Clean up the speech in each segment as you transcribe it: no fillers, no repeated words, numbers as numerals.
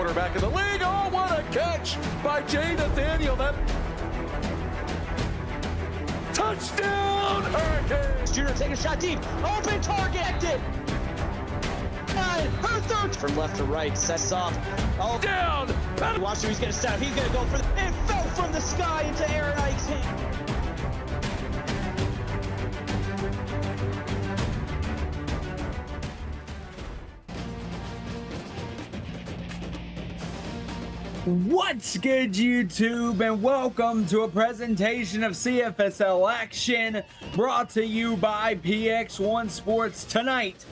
quarterback in the league. Oh, what a catch by Jay Nathaniel. That touchdown, Hurricanes. Junior taking a shot deep. Open target. Her third from left to right. Sets off. Oh, down. Watch who he's going to set up. He's going to go for the. It fell from the sky into Aaron Ike's hand. What's good, YouTube, and welcome to a presentation of CFSL action brought to you by PX1 Sports. Tonight,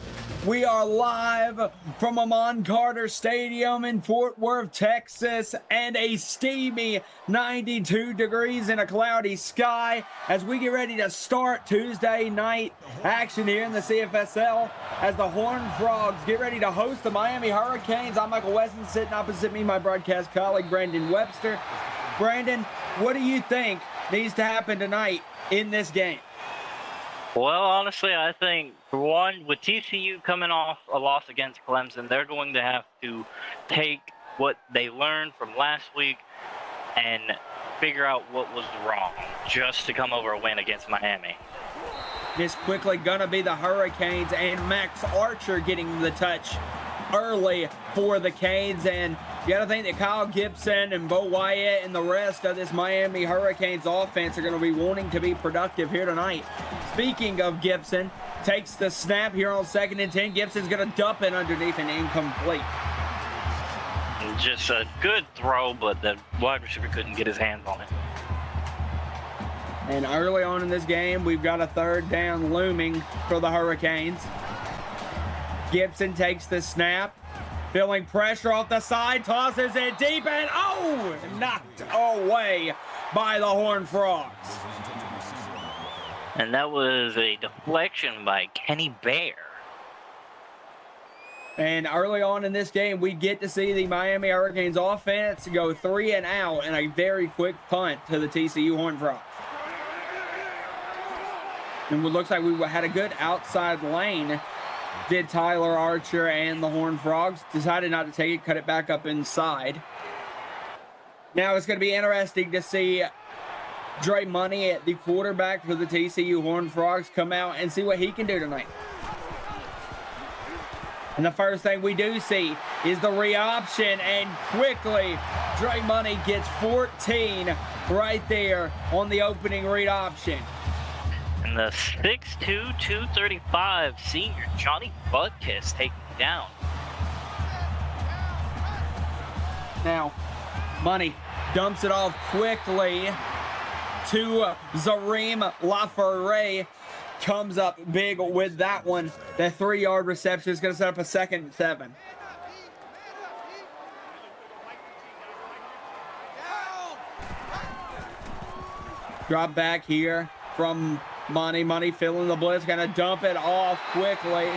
we are live from Amon Carter Stadium in Fort Worth, Texas, and a steamy 92 degrees in a cloudy sky as we get ready to start Tuesday night action here in the CFSL as the Horned Frogs get ready to host the Miami Hurricanes. I'm Michael Weston, sitting opposite me, my broadcast colleague, Brandon Webster. Brandon, what do you think needs to happen tonight in this game? Well, honestly, I think, for one, with TCU coming off a loss against Clemson, they're going to have to take what they learned from last week and figure out what was wrong just to come over a win against Miami. It's quickly going to be the Hurricanes and Max Archer getting the touch early for the Canes. And you got to think that Kyle Gibson and Bo Wyatt and the rest of this Miami Hurricanes offense are going to be wanting to be productive here tonight. Speaking of Gibson, takes the snap here on 2nd and 10. Gibson's going to dump it underneath and incomplete. Just a good throw, but the wide receiver couldn't get his hands on it. And early on in this game, we've got a 3rd down looming for the Hurricanes. Gibson takes the snap, feeling pressure off the side, tosses it deep, and knocked away by the Horned Frogs. And that was a deflection by Kenny Bear. And early on in this game, we get to see the Miami Hurricanes offense go 3 and out and a very quick punt to the TCU Horned Frogs. And it looks like we had a good outside lane. Did Tyler Archer and the Horned Frogs. Decided not to take it, cut it back up inside. Now it's going to be interesting to see Dre Money at the quarterback for the TCU Horned Frogs come out and see what he can do tonight. And the first thing we do see is the re-option, and quickly Dre Money gets 14 right there on the opening read option. And the 6'2", 235 senior Johnny Butkus taken down. Now, Money dumps it off quickly to Zareem LaFerre. Comes up big with that one. The 3-yard reception is going to set up a 2nd and 7. Drop back here from Money. Money filling the blitz. Going to dump it off quickly.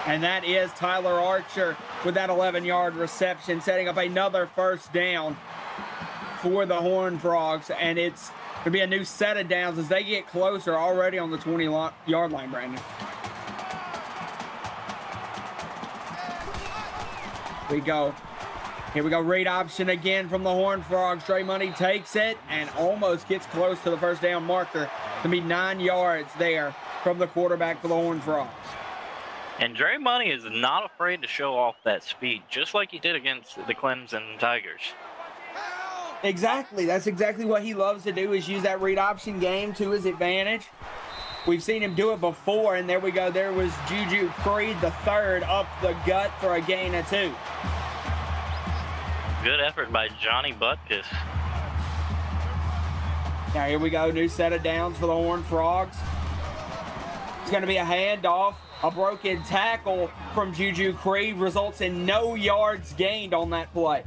And that is Tyler Archer with that 11-yard reception, setting up another 1st down for the Horned Frogs. And it's going to be a new set of downs as they get closer, already on the 20-yard line, Brandon. Here we go, read option again from the Horned Frogs. Dre Money takes it and almost gets close to the 1st down marker. It's going to be 9 yards there from the quarterback for the Horned Frogs. And Dre Money is not afraid to show off that speed, just like he did against the Clemson Tigers. Exactly. That's exactly what he loves to do, is use that read option game to his advantage. We've seen him do it before, and there we go. There was Juju Creed the 3rd up the gut for a gain of 2. Good effort by Johnny Butkus. Now here we go. New set of downs for the Horned Frogs. It's going to be a handoff. A broken tackle from Juju Creed results in no yards gained on that play.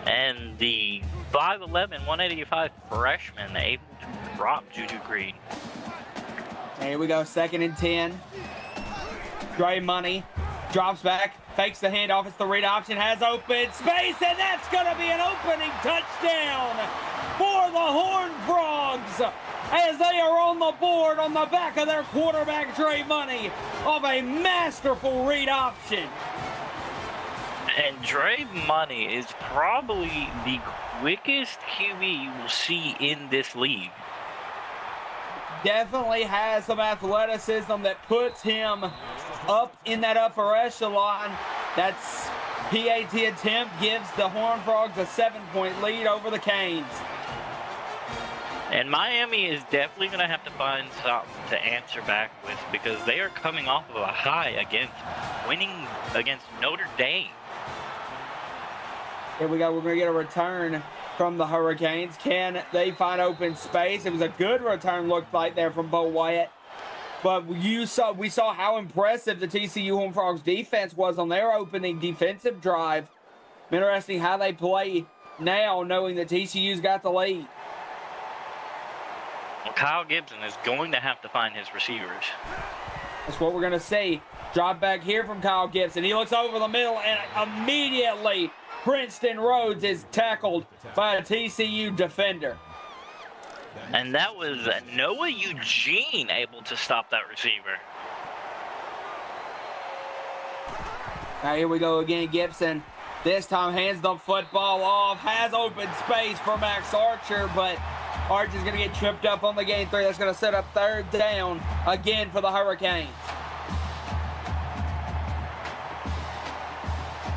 And the 5'11", 185 freshman able to drop Juju Creed. And here we go, 2nd and 10. Dre Money drops back, fakes the handoff. It's the read option, has open space, and that's going to be an opening touchdown for the Horned Frogs. as they are on the board on the back of their quarterback, Dre Money, of a masterful read option. And Dre Money is probably the quickest QB you will see in this league. Definitely has some athleticism that puts him up in that upper echelon. That's PAT attempt gives the Horned Frogs a 7-point lead over the Canes. And Miami is definitely going to have to find something to answer back with because they are coming off of a high against winning against Notre Dame. Here we go. We're going to get a return from the Hurricanes. Can they find open space? It was a good return, looked like there from Bo Wyatt. But we saw how impressive the TCU Horned Frogs defense was on their opening defensive drive. Interesting how they play now, knowing that TCU's got the lead. Well, Kyle Gibson is going to have to find his receivers. That's what we're going to see. Drop back here from Kyle Gibson. He looks over the middle, and immediately Princeton Rhodes is tackled by a TCU defender. And that was Noah Eugene able to stop that receiver. All right, here we go again. Gibson this time hands the football off, has open space for Max Archer, but Archer's going to get tripped up on the gain 3. That's going to set up 3rd down again for the Hurricanes.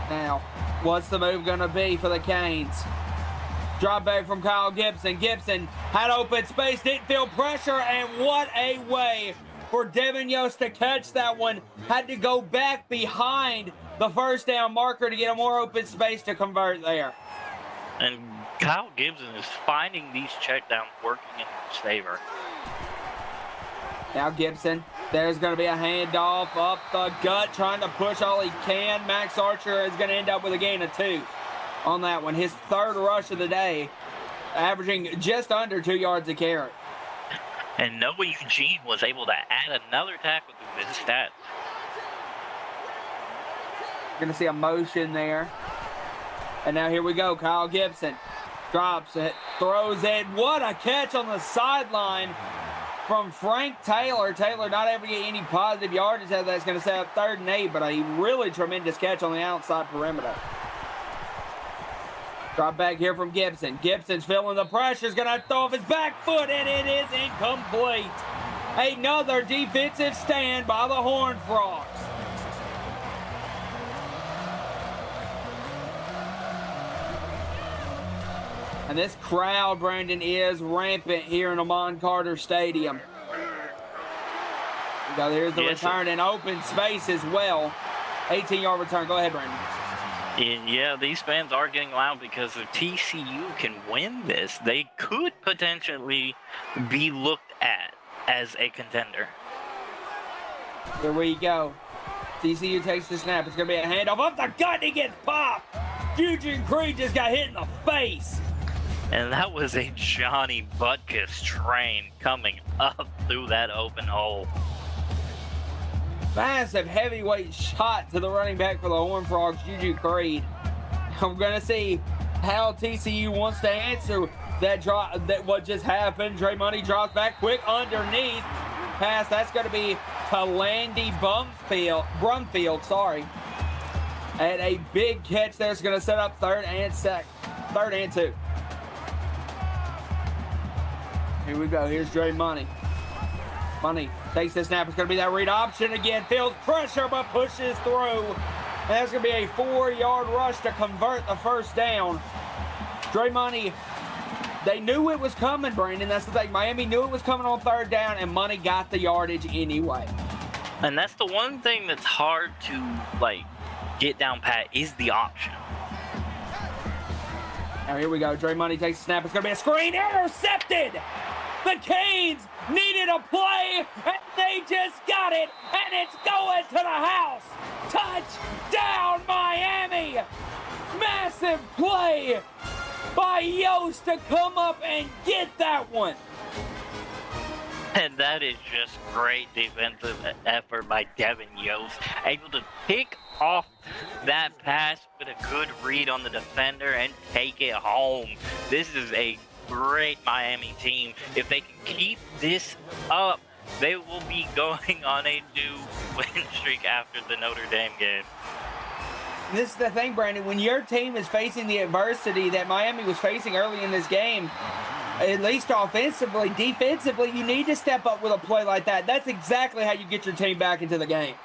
Now, what's the move going to be for the Canes? Drop back from Kyle Gibson. Gibson had open space, didn't feel pressure, and what a way for Devin Yost to catch that one. Had to go back behind the 1st down marker to get a more open space to convert there. And Kyle Gibson is finding these checkdowns working in his favor. Now Gibson, there's going to be a handoff up the gut, trying to push all he can. Max Archer is going to end up with a gain of 2 on that one. His 3rd rush of the day, averaging just under 2 yards a carry. And Noah Eugene was able to add another tackle to his stats. Going to see a motion there. And now here we go. Kyle Gibson drops it, throws it. What a catch on the sideline from Frank Taylor. Taylor not able to get any positive yardage as that's going to set up 3rd and 8, but a really tremendous catch on the outside perimeter. Drop back here from Gibson. Gibson's feeling the pressure. Is going to throw off his back foot, and it is incomplete. Another defensive stand by the Horned Frogs. And this crowd, Brandon, is rampant here in Amon Carter Stadium. Here's the return in open space as well. 18-yard return. Go ahead, Brandon. Yeah, these fans are getting loud because if TCU can win this, they could potentially be looked at as a contender. Here we go. TCU takes the snap. It's going to be a handoff up the gut, and he gets popped. Eugene Creed just got hit in the face. And that was a Johnny Butkus train coming up through that open hole. Massive heavyweight shot to the running back for the Horned Frogs, Juju Creed. I'm going to see how TCU wants to answer that drop, that what just happened. Dre Money drops back quick underneath. Pass, that's going to be to Landy Brumfield, sorry. And a big catch there is going to set up 3rd and 2. Here we go. Here's Dre Money. Money takes the snap. It's going to be that read option again. Feels pressure, but pushes through. And that's going to be a 4-yard rush to convert the 1st down. Dre Money, they knew it was coming, Brandon. That's the thing. Miami knew it was coming on 3rd down, and Money got the yardage anyway. And that's the one thing that's hard to, get down pat is the option. Now here we go. Dre Money takes the snap. It's going to be a screen. Intercepted! The Canes needed a play, and they just got it, and it's going to the house. Touchdown, Miami! Massive play by Yost to come up and get that one. And that is just great defensive effort by Devin Yost. Able to pick off that pass with a good read on the defender and take it home. This is a great Miami team. If they can keep this up, they will be going on a new win streak after the Notre Dame game. This is the thing, Brandon. When your team is facing the adversity that Miami was facing early in this game, at least offensively, defensively, you need to step up with a play like that. That's exactly how you get your team back into the game.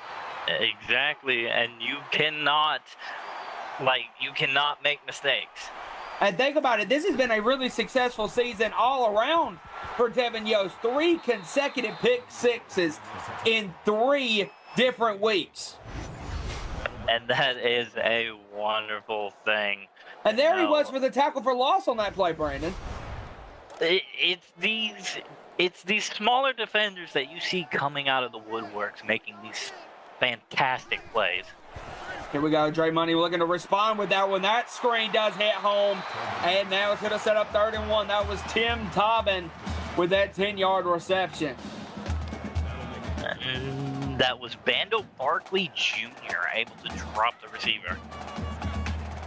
Exactly, and you cannot make mistakes. And think about it, this has been a really successful season all around for Devin Yost. 3 consecutive pick sixes in 3 different weeks. And that is a wonderful thing. And there he was for the tackle for loss on that play, Brandon. It's these smaller defenders that you see coming out of the woodworks making these fantastic plays. Here we go, Dre Money looking to respond with that one. That screen does hit home, and now it's going to set up 3rd and 1. That was Tim Tobin with that 10-yard reception. And that was Bando Barkley Jr. able to drop the receiver.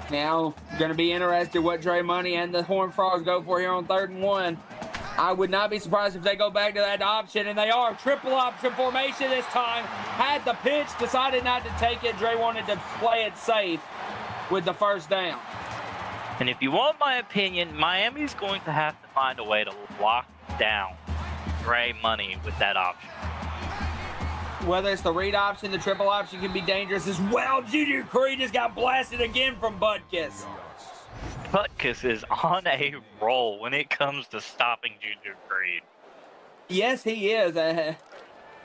Now, going to be interested what Dre Money and the Horned Frogs go for here on 3rd and 1. I would not be surprised if they go back to that option, and they are. Triple option formation this time. Had the pitch, decided not to take it. Dre wanted to play it safe with the 1st down. And if you want my opinion, Miami's going to have to find a way to lock down Dre Money with that option. Whether it's the read option, the triple option can be dangerous as well. Junior Creed just got blasted again from Butkus. Butkus is on a roll when it comes to stopping Junior Creed. Yes, he is.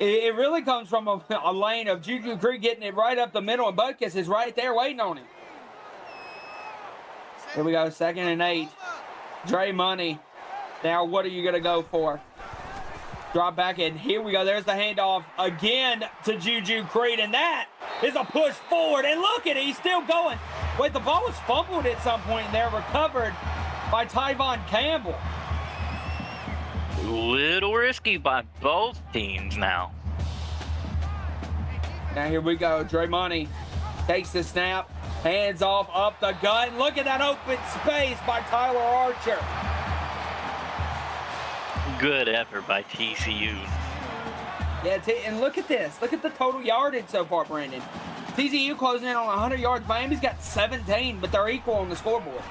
It really comes from a lane of Junior Creed getting it right up the middle, and Butkus is right there waiting on him. Here we go, 2nd and 8. Dre Money. Now, what are you going to go for? Drop back, and here we go. There's the handoff again to Juju Creed, and that is a push forward. And look at it, he's still going. Wait, the ball was fumbled at some point there, recovered by Tyvon Campbell. Little risky by both teams now. Now here we go. Dre Money takes the snap, hands off, up the gut. And look at that open space by Tyler Archer. Good effort by TCU. Yeah, and look at this. Look at the total yardage so far, Brandon. TCU closing in on 100 yards. Miami's got 17, but they're equal on the scoreboard.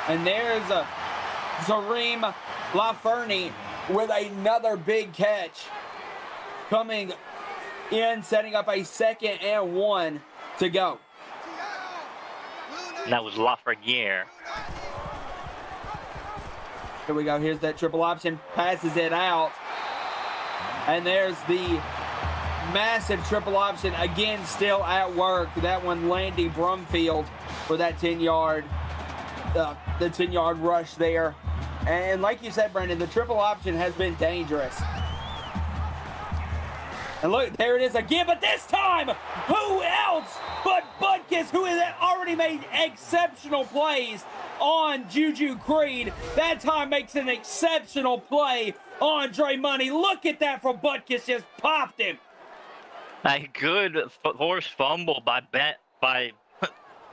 And there's Zareem LaFernie with another big catch. Coming in, setting up a 2nd and 1 to go. And that was Lafreniere. Here we go. Here's that triple option. Passes it out. And there's the massive triple option. Again, still at work. That one, Landy Brumfield for that 10-yard, the 10-yard rush there. And like you said, Brandon, the triple option has been dangerous. And look, there it is again. But this time, who else but Butkus, who has already made exceptional plays on Juju Creed. That time makes an exceptional play on Dre Money. Look at that from Butkus, just popped him. A good forced fumble by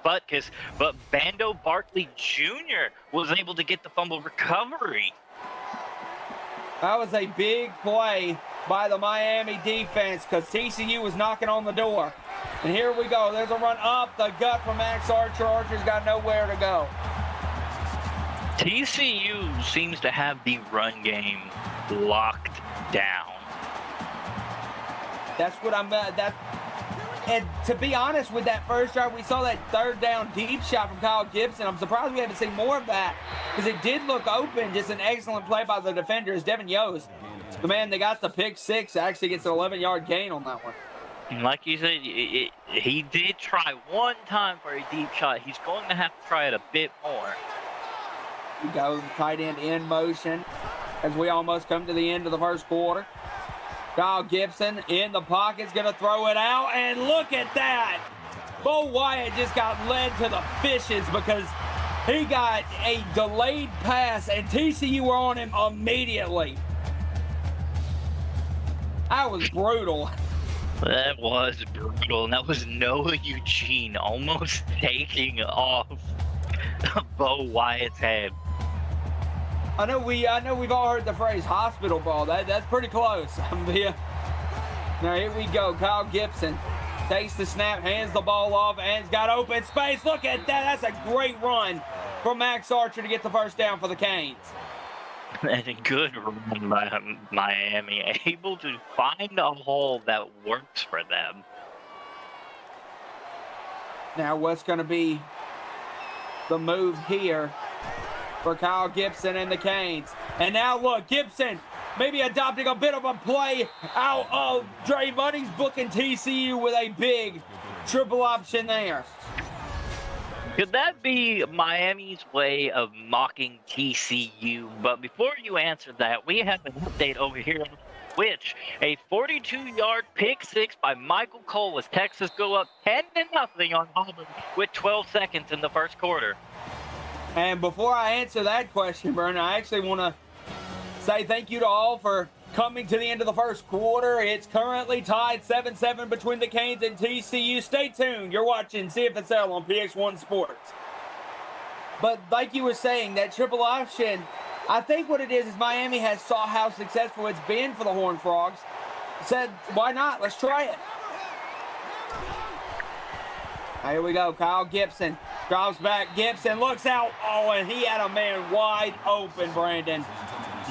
Butkus, but Bando Barkley Jr. was able to get the fumble recovery. That was a big play by the Miami defense because TCU was knocking on the door. And here we go. There's a run up the gut from Max Archer. Archer's got nowhere to go. TCU seems to have the run game locked down. That's what and to be honest, with that first drive, we saw that 3rd down deep shot from Kyle Gibson. I'm surprised we haven't seen more of that because it did look open. Just an excellent play by the defenders. Devin Yost, the man that got the pick 6, actually gets an 11-yard gain on that one. Like you said, he did try one time for a deep shot. He's going to have to try it a bit more. We go tight end in motion as we almost come to the end of the first quarter. Kyle Gibson in the pocket's going to throw it out, and look at that. Bo Wyatt just got led to the fishes because he got a delayed pass, and TCU were on him immediately. That was brutal. That was brutal, and that was Noah Eugene almost taking off. Bo Wyatt's head. I know we've all heard the phrase hospital ball. That's pretty close. Now here we go. Kyle Gibson takes the snap, hands the ball off, and he's got open space. Look at that. That's a great run from Max Archer to get the first down for the Canes. And a good run by Miami, able to find a hole that works for them. Now what's going to be the move here for Kyle Gibson and the Canes? And now look, Gibson maybe adopting a bit of a play out of Dre Money's booking TCU with a big triple option there. Could that be Miami's way of mocking TCU? But before you answer that, we have an update over here, which a 42-yard pick six by Michael Cole as Texas go up 10-0 on Auburn with 12 seconds in the first quarter. And before I answer that question, Bern, I actually want to say thank you to all for coming to the end of the first quarter. It's currently tied 7-7 between the Canes and TCU. Stay tuned. You're watching CFSL on PX1 Sports. But like you were saying, that triple option, I think what it is Miami has saw how successful it's been for the Horned Frogs. Said, why not? Let's try it. Here we go. Kyle Gibson drops back. Gibson looks out. Oh, and he had a man wide open, Brandon.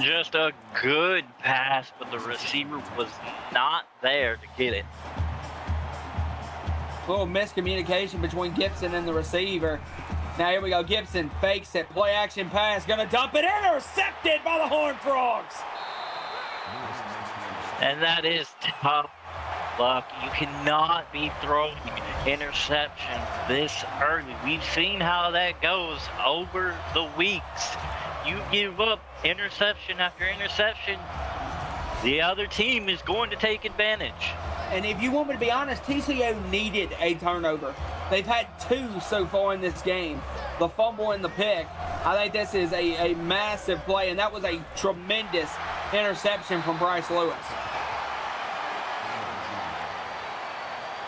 Just a good pass, but the receiver was not there to get it. A little miscommunication between Gibson and the receiver. Now here we go. Gibson fakes it. Play action pass. Gonna dump it. Intercepted by the Horned Frogs. And that is tough luck. You cannot be throwing interceptions this early. We've seen how that goes over the weeks. You give up interception after interception, the other team is going to take advantage. And if you want me to be honest, TCU needed a turnover. They've had 2 so far in this game. The fumble and the pick. I think this is a massive play, and that was a tremendous interception from Bryce Lewis.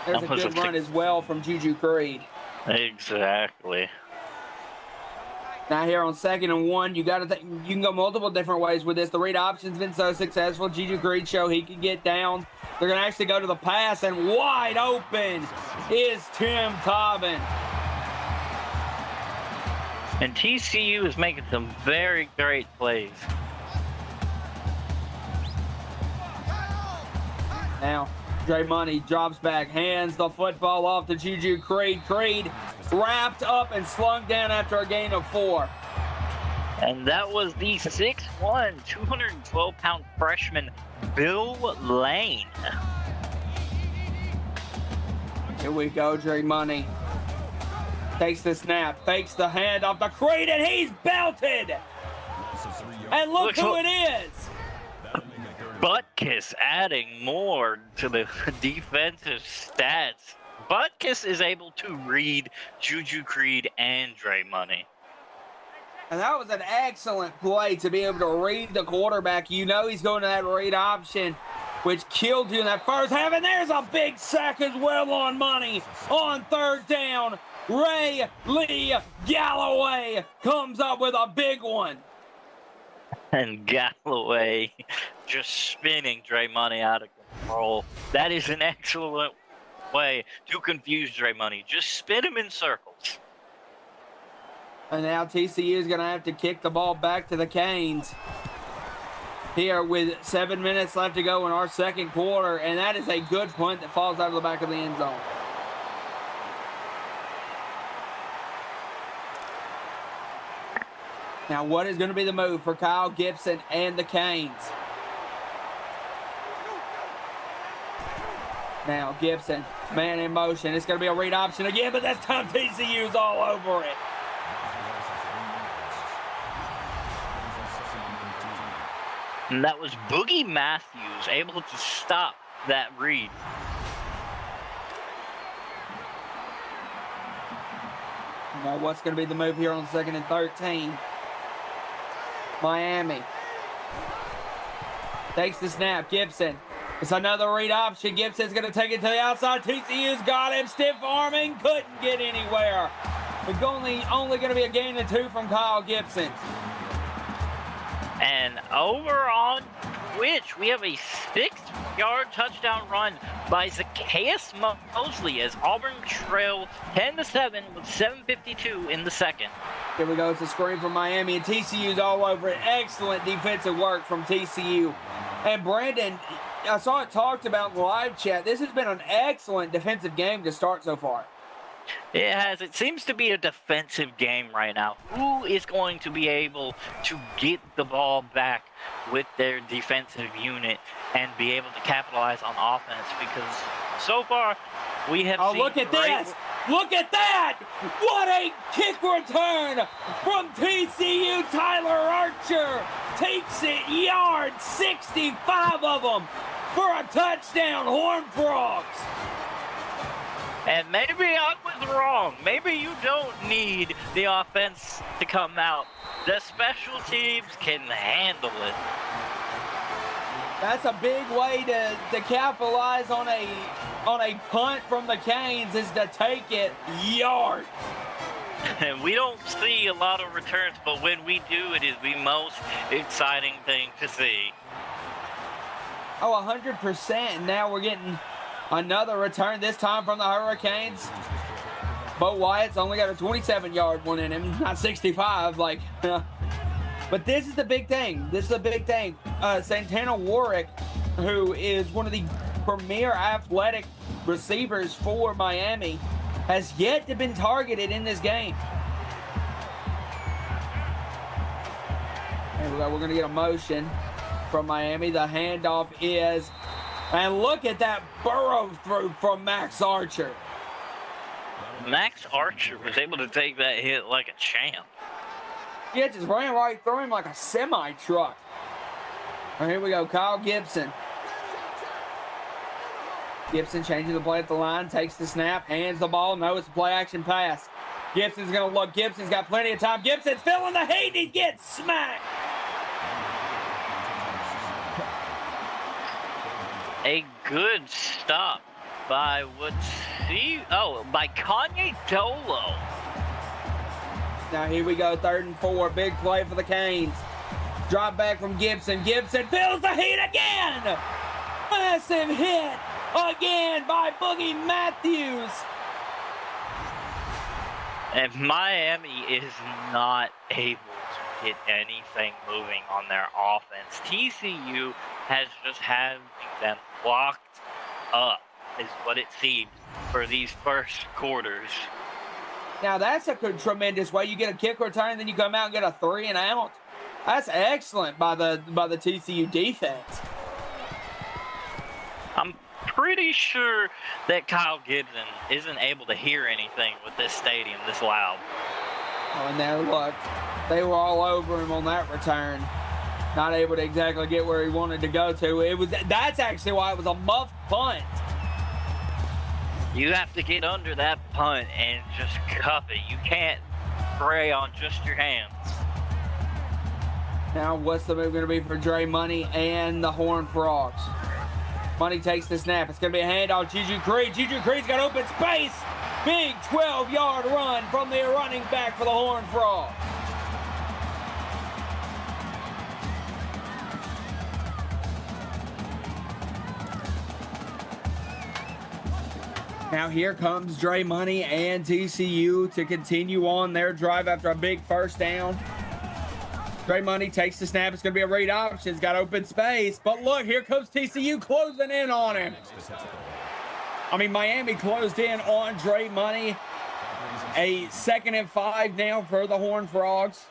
There's a good run as well from Juju Creed. Exactly. Now here on 2nd and 1, you got to think you can go multiple different ways with this. The read option's been so successful. Juju Creed show he can get down. They're going to actually go to the pass, and wide open is Tim Tobin. And TCU is making some very great plays. Now, Dre Money drops back, hands the football off to Juju Creed. Creed wrapped up and slung down after a gain of 4. And that was the 6'1", 212-pound freshman, Bill Lane. Here we go, Dre Money. Takes the snap, fakes the handoff to Creed, and he's belted! And look who it is! Butkus adding more to the defensive stats. Butkus is able to read Juju Creed and Dre Money. And that was an excellent play to be able to read the quarterback. You know he's going to that read option, which killed you in that first half. And there's a big sack as well on Money on 3rd down. Ray Lee Galloway comes up with a big one. And Galloway just spinning Dre Money out of control. That is an excellent way to confuse Dre Money. Just spin him in circles. And now TCU is going to have to kick the ball back to the Canes here with 7 minutes left to go in our 2nd quarter. And that is a good punt that falls out of the back of the end zone. Now, what is going to be the move for Kyle Gibson and the Canes? Now, Gibson, man in motion. It's going to be a read option again, but this time TCU's all over it. And that was Boogie Matthews able to stop that read. Now, what's going to be the move here on 2nd and 13? Miami takes the snap. Gibson. It's another read option. Gibson's going to take it to the outside. TCU's got him. Stiff arming. Couldn't get anywhere. It's only going to be a gain of 2 from Kyle Gibson. And over on Twitch, we have a 6-yard touchdown run by Zacchaeus Mosley as Auburn trailed 10-7 with 7:52 in the second. Here we go. It's a screen from Miami, and TCU's all over it. Excellent defensive work from TCU. And Brandon, I saw it talked about in the live chat. This has been an excellent defensive game to start so far. It has. It seems to be a defensive game right now. Who is going to be able to get the ball back with their defensive unit and be able to capitalize on offense? Because so far, we have seen... Oh, look at this! Look at that! What a kick return from TCU. Tyler Archer takes it yard, 65 of them for a touchdown. Horned Frogs. And maybe I was wrong. Maybe you don't need the offense to come out. The special teams can handle it. That's a big way to capitalize on a punt from the Canes, is to take it yard. And we don't see a lot of returns, but when we do, it is the most exciting thing to see. Oh, 100%. Now we're getting another return, this time from the Hurricanes. Bo Wyatt's only got a 27-yard one in him, not 65. But this is the big thing. Santana Warwick, who is one of the premier athletic receivers for Miami, has yet to been targeted in this game. There we go. We're going to get a motion from Miami. The handoff is... And look at that burrow through from Max Archer. Max Archer was able to take that hit like a champ. Yeah, just ran right through him like a semi-truck. All right, here we go. Kyle Gibson. Gibson changing the play at the line, takes the snap, hands the ball. No, it's a play-action pass. Gibson's going to look. Gibson's got plenty of time. Gibson's feeling the heat. He gets smacked. A good stop by by Kanye Dolo. Now here we go, 3rd and 4, big play for the Canes. Drop back from Gibson. Gibson feels the heat again. Massive hit again by Boogie Matthews. And Miami is not able to get anything moving on their offense. TCU has just had them locked up, is what it seems, for these first quarters. Now that's a good, tremendous way. You get a kick return, then you come out and get a 3 and out. That's excellent by the TCU defense. I'm pretty sure that Kyle Gibson isn't able to hear anything with this stadium this loud. Oh, and now look, they were all over him on that return. Not able to exactly get where he wanted to go to. That's actually why it was a muffed punt. You have to get under that punt and just cuff it. You can't spray on just your hands. Now what's the move going to be for Dre Money and the Horned Frogs? Money takes the snap. It's going to be a handoff. Juju Creed. Juju Creed's got open space. Big 12-yard run from the running back for the Horned Frogs. Now here comes Dre Money and TCU to continue on their drive after a big first down. Dre Money takes the snap. It's going to be a read option. It's got open space. But look, here comes TCU closing in on him. Miami closed in on Dre Money. A 2nd and 5 now for the Horned Frogs.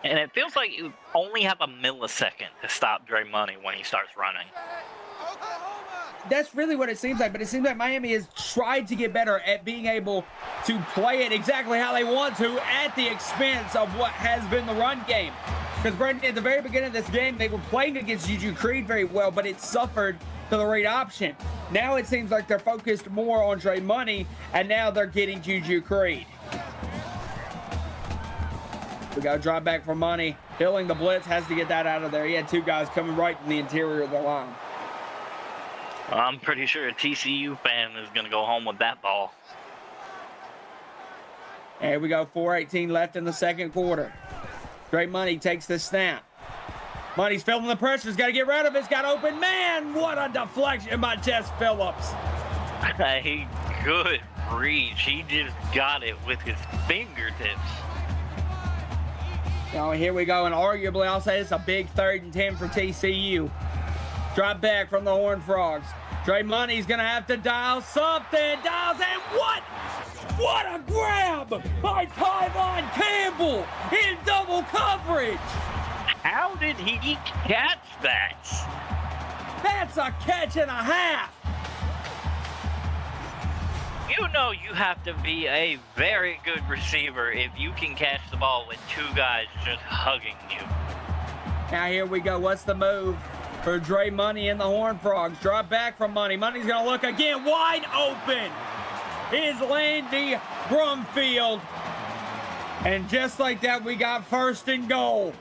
And it feels like you only have a millisecond to stop Dre Money when he starts running. That's really what it seems like, but it seems like Miami has tried to get better at being able to play it exactly how they want to at the expense of what has been the run game. Because, Brendan, at the very beginning of this game, they were playing against Juju Creed very well, but it suffered to the read option. Now it seems like they're focused more on Dre Money, and now they're getting Juju Creed. We got to drop back for Money. Filling the blitz, has to get that out of there. He had 2 guys coming right in the interior of the line. I'm pretty sure a TCU fan is going to go home with that ball. Here we go, 4:18 left in the second quarter. Dre Money takes the snap. Money's feeling the pressure. He's got to get rid of it. He's got open. Man, what a deflection by Jess Phillips. A good reach. He just got it with his fingertips. Now, here we go, and arguably, I'll say it's a big 3rd and 10 for TCU. Drop back from the Horned Frogs. Dre Money's going to have to dial something. Dials, and what? What a grab by Tyvon Campbell in double coverage. How did he catch that? That's a catch and a half. You know you have to be a very good receiver if you can catch the ball with 2 guys just hugging you. Now here we go. What's the move for Dre Money and the Horned Frogs? Drop back from Money. Money's going to look again. Wide open is Landy Brumfield. And just like that, we got 1st and goal.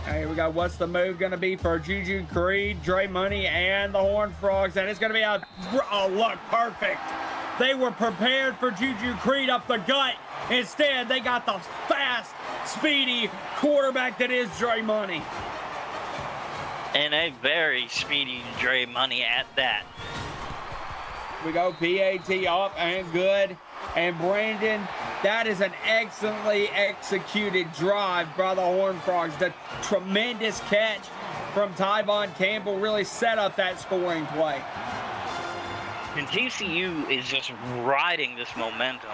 Here we go. What's the move going to be for Juju Creed, Dre Money, and the Horned Frogs? And it's going to be a look perfect. They were prepared for Juju Creed up the gut. Instead, they got the fast, speedy quarterback that is Dre Money. And a very speedy Dre Money at that. We go PAT up and good. And Brandon, that is an excellently executed drive by the Horned Frogs. The tremendous catch from Tyvon Campbell really set up that scoring play. And TCU is just riding this momentum.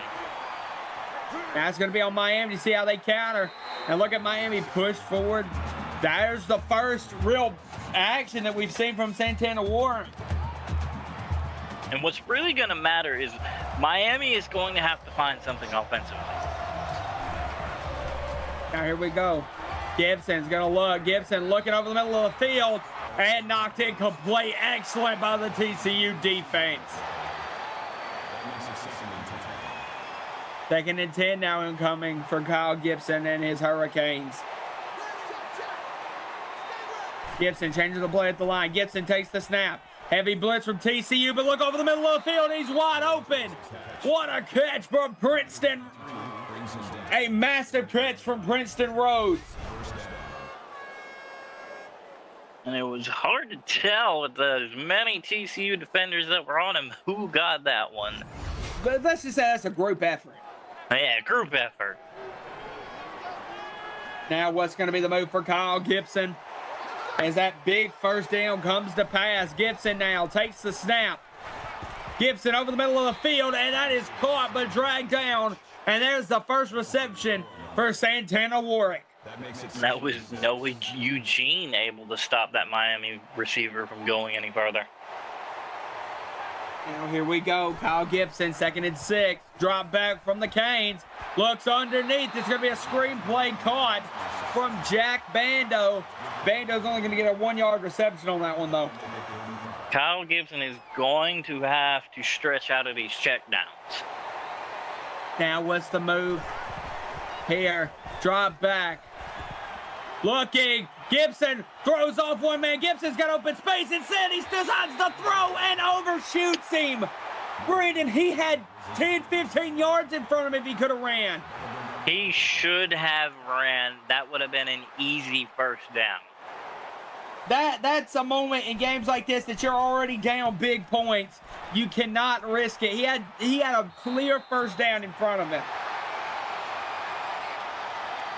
Now it's going to be on Miami to see how they counter. And look at Miami push forward. There's the first real action that we've seen from Santana Warren. And what's really going to matter is Miami is going to have to find something offensively. Now here we go. Gibson's going to look. Gibson looking over the middle of the field and knocked it complete. Excellent by the TCU defense. 2nd and 10 now incoming for Kyle Gibson and his Hurricanes. Gibson changes the play at the line. Gibson takes the snap. Heavy blitz from TCU, but look over the middle of the field. He's wide open. What a catch from Princeton. A massive catch from Princeton Rhodes. And it was hard to tell with the many TCU defenders that were on him who got that one. But let's just say that's a group effort. Yeah, group effort. Now what's going to be the move for Kyle Gibson? As that big 1st down comes to pass. Gibson now takes the snap. Gibson over the middle of the field, and that is caught but dragged down. And there's the first reception for Santana Warwick. That was Noah Eugene able to stop that Miami receiver from going any further. Now here we go. Kyle Gibson, 2nd and 6. Drop back from the Canes. Looks underneath. It's going to be a screen play caught from Jack Bando. Bando's only going to get a 1-yard reception on that one, though. Kyle Gibson is going to have to stretch out of these checkdowns. Now what's the move here? Drop back. Looking. Gibson throws off one man. Gibson's got open space. Instead, he decides to throw and overshoots him. Brandon, he had 10, 15 yards in front of him if he could have ran. He should have ran. That would have been an easy 1st down. That's a moment in games like this that you're already down big points. You cannot risk it. He had a clear 1st down in front of him.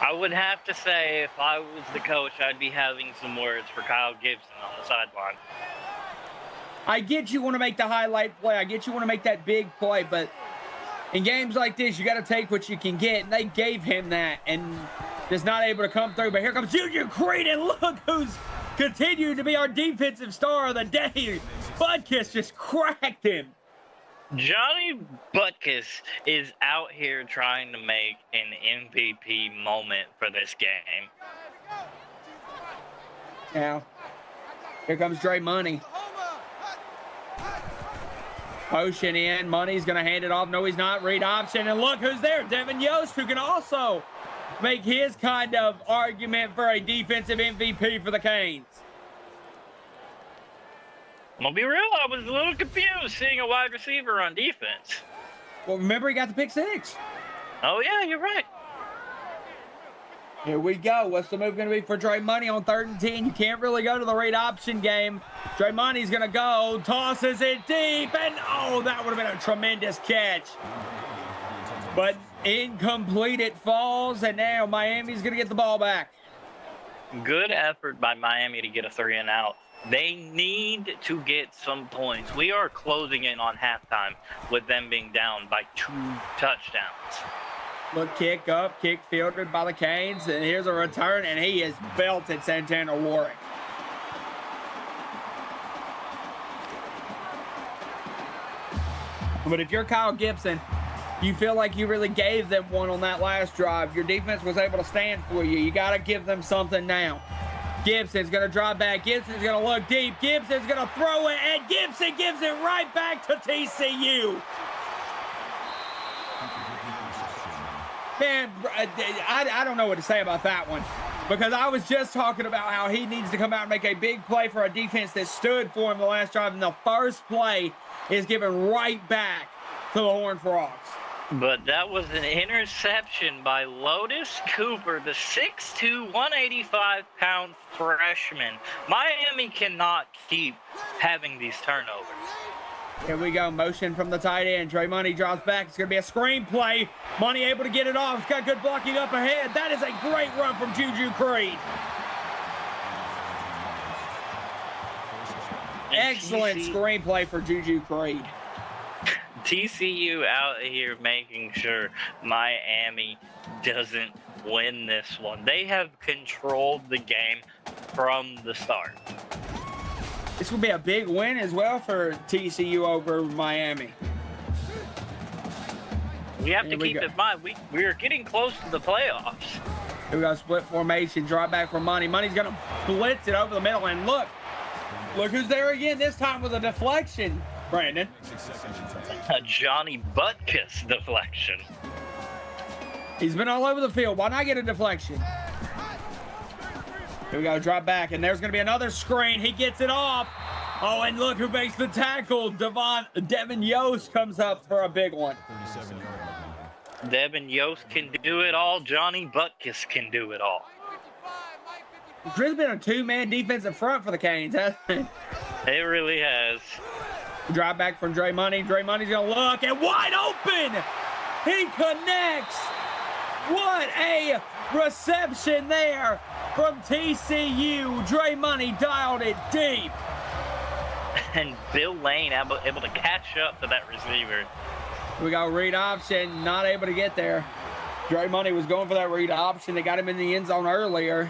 I would have to say, if I was the coach, I'd be having some words for Kyle Gibson on the sideline. I get you want to make the highlight play. I get you want to make that big play, but in games like this, you got to take what you can get. And they gave him that, and just not able to come through. But here comes Juju Creed, and look who's continued to be our defensive star of the day. Butkus just cracked him. Johnny Butkus is out here trying to make an MVP moment for this game. Now, here comes Dre Money. Motion in. Money's going to hand it off. No, he's not. Read option. And look who's there. Devin Yost, who can also make his kind of argument for a defensive MVP for the Canes. I'm gonna be real, I was a little confused seeing a wide receiver on defense. Well, remember, he got the pick six. Oh yeah, you're right. Here we go. What's the move going to be for Dre Money on 3rd and 10? You can't really go to the read option game. Dre Money's going to go, tosses it deep, and oh, that would have been a tremendous catch. But incomplete, it falls, and now Miami's going to get the ball back. Good effort by Miami to get a 3 and out. They need to get some points. We are closing in on halftime with them being down by 2 touchdowns. Look, kick up, kick fielded by the Canes, and here's a return, and he is belted Santana Warwick. But if you're Kyle Gibson, you feel like you really gave them one on that last drive. Your defense was able to stand for you. You got to give them something now. Gibson's going to drive back. Gibson's going to look deep. Gibson's going to throw it, and Gibson gives it right back to TCU. Man, I don't know what to say about that one, because I was just talking about how he needs to come out and make a big play for a defense that stood for him the last drive, and the first play is given right back to the Horned Frogs. But that was an interception by Lotus Cooper, the 6'2", 185-pound freshman. Miami cannot keep having these turnovers. Here we go, motion from the tight end. Dre Money drops back. It's going to be a screen play. Money able to get it off. It's got good blocking up ahead. That is a great run from Juju Creed. Excellent screenplay for Juju Creed. TCU out here making sure Miami doesn't win this one. They have controlled the game from the start. This will be a big win as well for TCU over Miami. We have to keep in mind, we are getting close to the playoffs. Here we go, split formation, drop back for Money. Money's going to blitz it over the middle, and look who's there again, this time with a deflection, Brandon. A Johnny Butkus deflection. He's been all over the field. Why not get a deflection? Here we go, drop back, and there's going to be another screen. He gets it off. Oh, and look who makes the tackle. Devin Yost comes up for a big one. Devin Yost can do it all. Johnny Butkus can do it all. It's really been a two-man defensive front for the Canes, hasn't it? It really has. Drop back from Dre Money. Dre Money's going to look, and wide open. He connects. What a reception there from TCU. Dre Money dialed it deep. And Bill Lane able to catch up to that receiver. We got read option, not able to get there. Dre Money was going for that read option. They got him in the end zone earlier.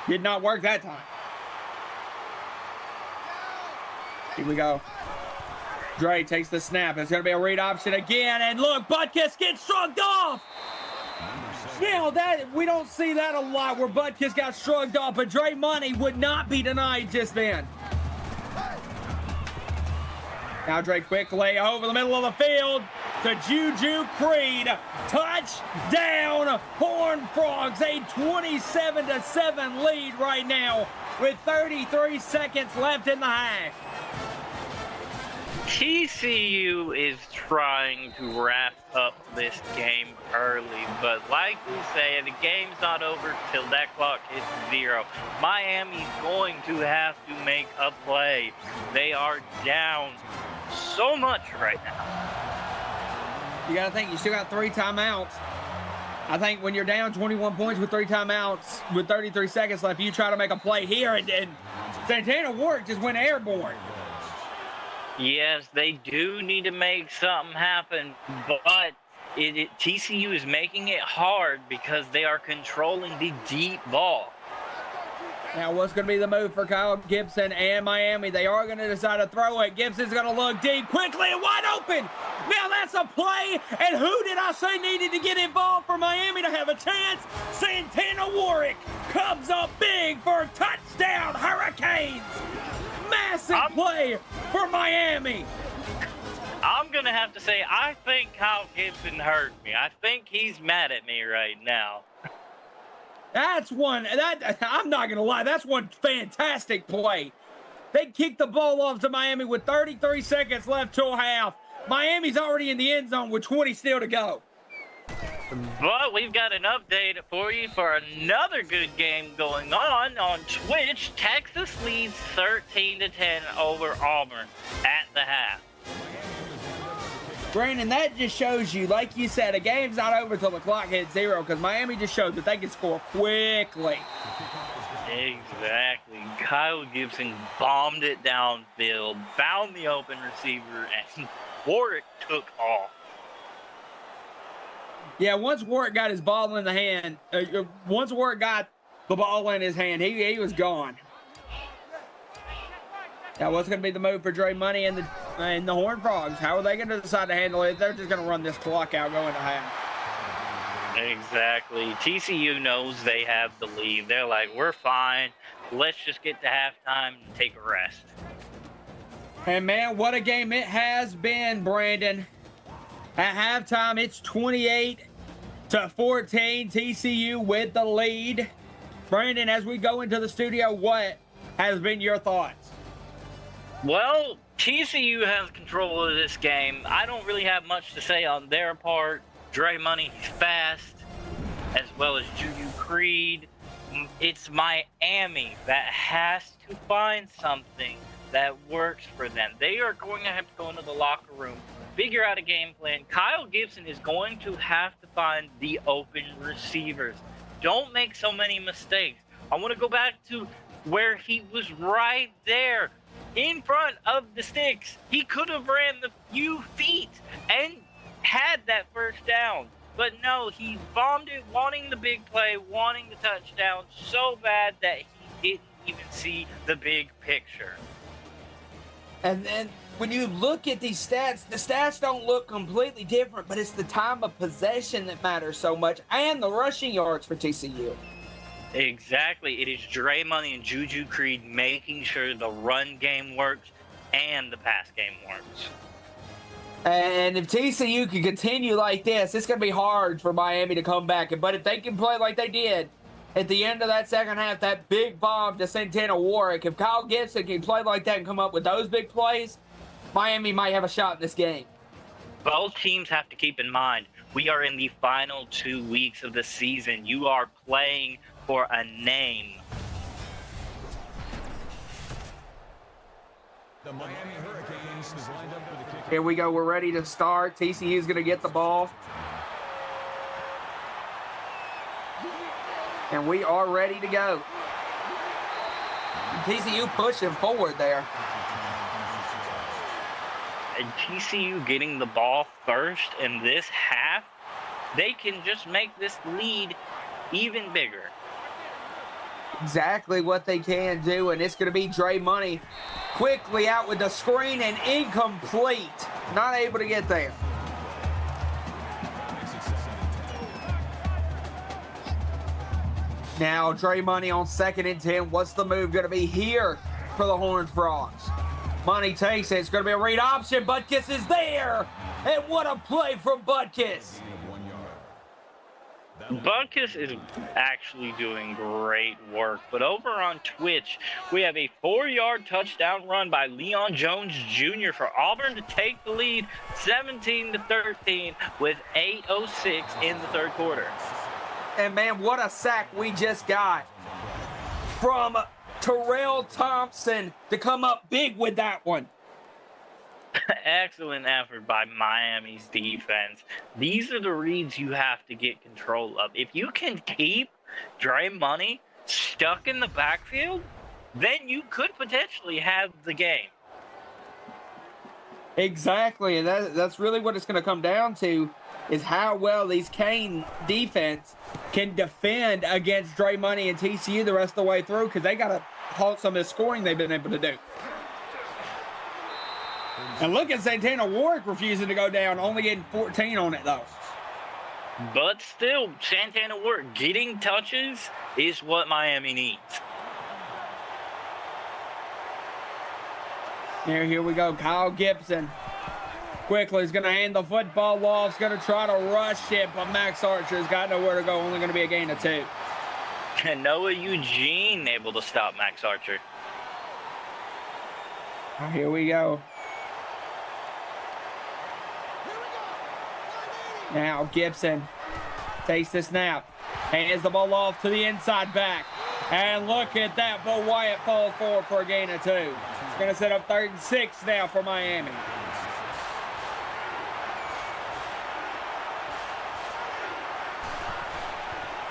Did not work that time. Here we go. Dre takes the snap. It's going to be a read option again. And look, Butkus gets shrugged off. Now, we don't see that a lot where Butkus got shrugged off, but Dre Money would not be denied just then. Now Dre quickly over the middle of the field to Juju Creed. Touchdown, Horned Frogs. A 27-7 lead right now with 33 seconds left in the half. TCU is trying to wrap up this game early, but like we say, the game's not over till that clock hits 0. Miami's going to have to make a play. They are down so much right now. You got to think, you still got 3 timeouts. I think when you're down 21 points with 3 timeouts, with 33 seconds left, you try to make a play here, and Santana Warwick just went airborne. Yes, they do need to make something happen, but TCU is making it hard because they are controlling the deep ball. Now, what's going to be the move for Kyle Gibson and Miami? They are going to decide to throw it. Gibson's going to look deep, quickly and wide open. Now, that's a play. And who did I say needed to get involved for Miami to have a chance? Santana Warwick comes up big for a touchdown, Hurricanes. Massive play for Miami. I'm going to have to say, I think Kyle Gibson hurt me. I think he's mad at me right now. That's one, I'm not going to lie, that's one fantastic play. They kicked the ball off to Miami with 33 seconds left till half. Miami's already in the end zone with 20 still to go. But we've got an update for you for another good game going on Twitch. Texas leads 13-10 over Auburn at the half. Brandon, that just shows you, like you said, a game's not over till the clock hits 0 because Miami just showed that they can score quickly. Exactly. Kyle Gibson bombed it downfield, found the open receiver, and Warwick took off. Yeah, once Warwick got his ball in the hand, once Warwick got the ball in his hand, he was gone. Now, what's going to be the move for Dre Money and the Horned Frogs? How are they going to decide to handle it? They're just going to run this clock out going to half. Exactly. TCU knows they have the lead. They're like, we're fine. Let's just get to halftime and take a rest. And, man, what a game it has been, Brandon. At halftime, it's 28-14, TCU with the lead. Brandon, as we go into the studio, what has been your thoughts? Well, TCU has control of this game. I don't really have much to say on their part. Dre Money, he's fast, as well as Juju Creed. It's Miami that has to find something that works for them. They are going to have to go into the locker room, figure out a game plan. Kyle Gibson is going to have to find the open receivers. Don't make so many mistakes. I want to go back to where he was right there in front of the sticks. He could have ran the few feet and had that first down. But no, he bombed it, wanting the big play, wanting the touchdown so bad that he didn't even see the big picture. And then when you look at these stats, the stats don't look completely different, but it's the time of possession that matters so much and the rushing yards for TCU. Exactly. It is Dre Money and Juju Creed making sure the run game works and the pass game works. And if TCU can continue like this, it's going to be hard for Miami to come back. But if they can play like they did at the end of that second half, that big bomb to Santana Warwick, if Kyle Gibson can play like that and come up with those big plays, Miami might have a shot in this game. Both teams have to keep in mind, we are in the final 2 weeks of the season. You are playing for a name. The Miami Hurricanes is lined up for the kick. Here we go. We're ready to start. TCU is going to get the ball. And we are ready to go. TCU pushing forward there. And TCU getting the ball first in this half, they can just make this lead even bigger. Exactly what they can do, and it's going to be Dre Money quickly out with the screen and incomplete. Not able to get there. Now Dre Money on 2nd and 10. What's the move going to be here for the Horned Frogs? Money takes it. It's going to be a read option. Butkus is there. And what a play from Butkus. Butkus is actually doing great work, but over on Twitch, we have a 4-yard touchdown run by Leon Jones Jr. for Auburn to take the lead 17-13 with 8:06 in the third quarter. And man, what a sack we just got from Terrell Thompson to come up big with that one. Excellent effort by Miami's defense. These are the reads you have to get control of. If you can keep Dre Money stuck in the backfield, then you could potentially have the game. Exactly, and that's really what it's going to come down to, is how well these Kane defense can defend against Dre Money and TCU the rest of the way through, because they got to halt some of the scoring they've been able to do. And look at Santana Warwick refusing to go down, only getting 14 on it, though. But still, Santana Warwick getting touches is what Miami needs. Here we go. Kyle Gibson quickly is going to hand the football off. He's going to try to rush it, but Max Archer's got nowhere to go. Only going to be a gain of 2. And Noah Eugene able to stop Max Archer. Here we go. Now Gibson takes the snap, hands the ball off to the inside back. And look at that, Bo Wyatt falls forward for a gain of 2. It's going to set up 3rd and 6 now for Miami.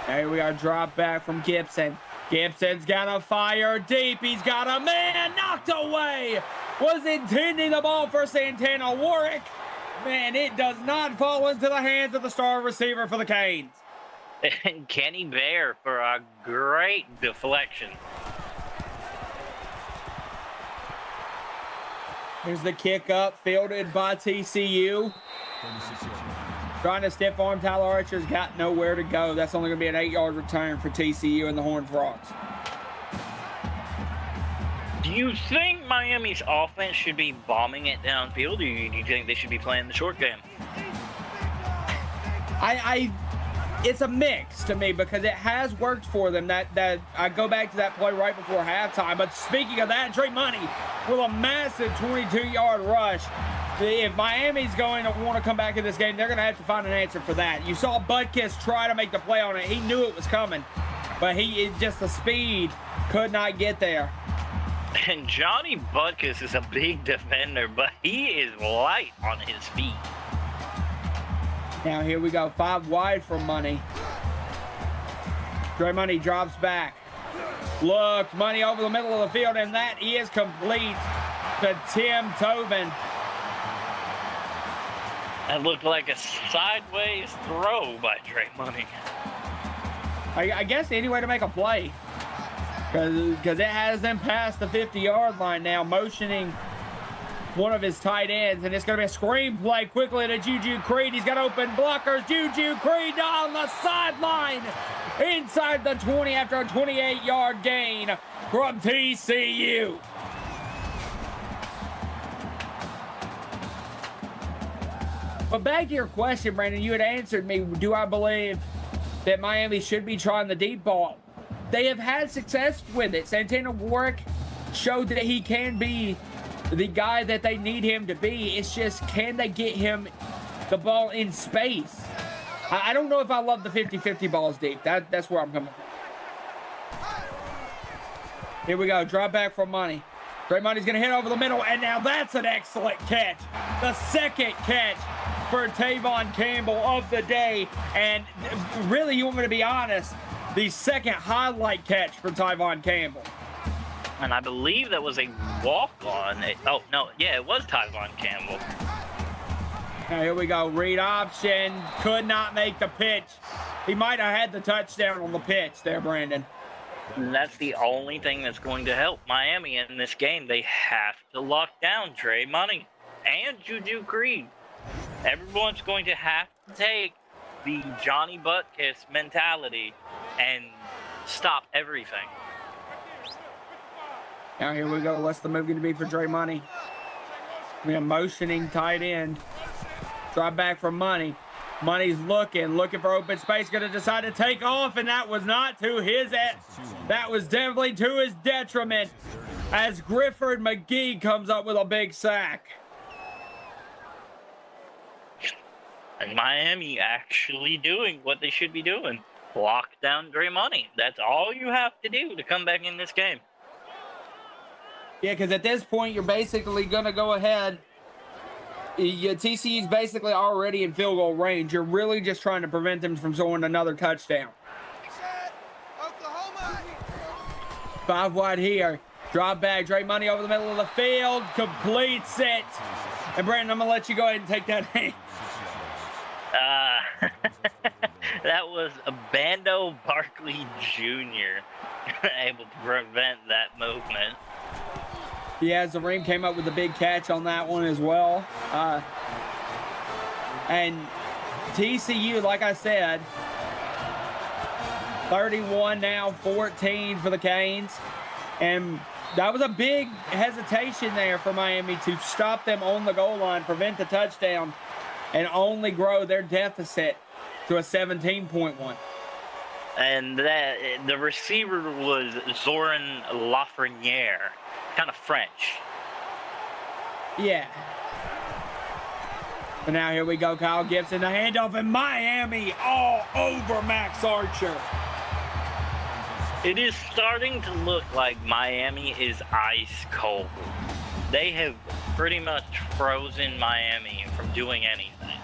There we are, drop back from Gibson. Gibson's got to fire deep. He's got a man knocked away. Was intending the ball for Santana Warwick. Man, it does not fall into the hands of the star receiver for the Canes. And Kenny Bear for a great deflection. Here's the kick up, fielded by TCU. Trying to stiff arm Tyler Archer's got nowhere to go. That's only going to be an 8-yard return for TCU and the Horned Frogs. Do you think Miami's offense should be bombing it downfield, or do you think they should be playing the short game? It's a mix to me because it has worked for them. That I go back to that play right before halftime. But speaking of that, Trey Money with a massive 22-yard rush. If Miami's going to want to come back in this game, they're going to have to find an answer for that. You saw Butkus try to make the play on it. He knew it was coming, but the speed could not get there. And Johnny Butkus is a big defender, but he is light on his feet. Now here we go, 5 wide for Money. Dre Money drops back. Look, Money over the middle of the field, and that is complete to Tim Tobin. That looked like a sideways throw by Dre Money. I guess any way to make a play. Because it has them past the 50-yard line now, motioning one of his tight ends, and it's going to be a screen play quickly to Juju Creed. He's got open blockers. Juju Creed down the sideline inside the 20 after a 28-yard gain from TCU. But back to your question, Brandon, you had answered me. Do I believe that Miami should be trying the deep ball? They have had success with it. Santana Warwick showed that he can be the guy that they need him to be. It's just, can they get him the ball in space? I don't know if I love the 50-50 balls deep. That's where I'm coming from. Here we go. Drop back for Money. Dre Money's going to hit over the middle, and now that's an excellent catch. The second catch for Tavon Campbell of the day. And really, you want me to be honest, the second highlight catch for Tavon Campbell. And I believe that was a walk-on. Oh, no. Yeah, it was Tavon Campbell. Now, here we go. Read option. Could not make the pitch. He might have had the touchdown on the pitch there, Brandon. And that's the only thing that's going to help Miami in this game. They have to lock down Dre Money and Juju Creed. Everyone's going to have to take the Johnny Butkus mentality and stop everything. Now here we go. What's the move going to be for Dre Money? We are motioning tight end. Drop back for Money. Money's looking for open space. Going to decide to take off, and that was not to his that was definitely to his detriment as Grifford McGee comes up with a big sack. And Miami actually doing what they should be doing. Lock down Dre Money. That's all you have to do to come back in this game. Yeah, because at this point, you're basically going to go ahead. TCU's basically already in field goal range. You're really just trying to prevent them from scoring another touchdown. 5 wide here. Drop back. Dre Money over the middle of the field. Completes it. And Brandon, I'm going to let you go ahead and take that in. That was a Bando Barkley Jr. able to prevent that movement. Yeah, Zareem came up with a big catch on that one as well. And TCU, like I said, 31 now, 14 for the Canes. And that was a big hesitation there for Miami to stop them on the goal line, prevent the touchdown, and only grow their deficit to a 17-point one. And the receiver was Zoran Lafreniere, kind of French. Yeah. But now here we go, Kyle Gibson, the handoff, and Miami all over Max Archer. It is starting to look like Miami is ice cold. They have pretty much frozen Miami from doing anything.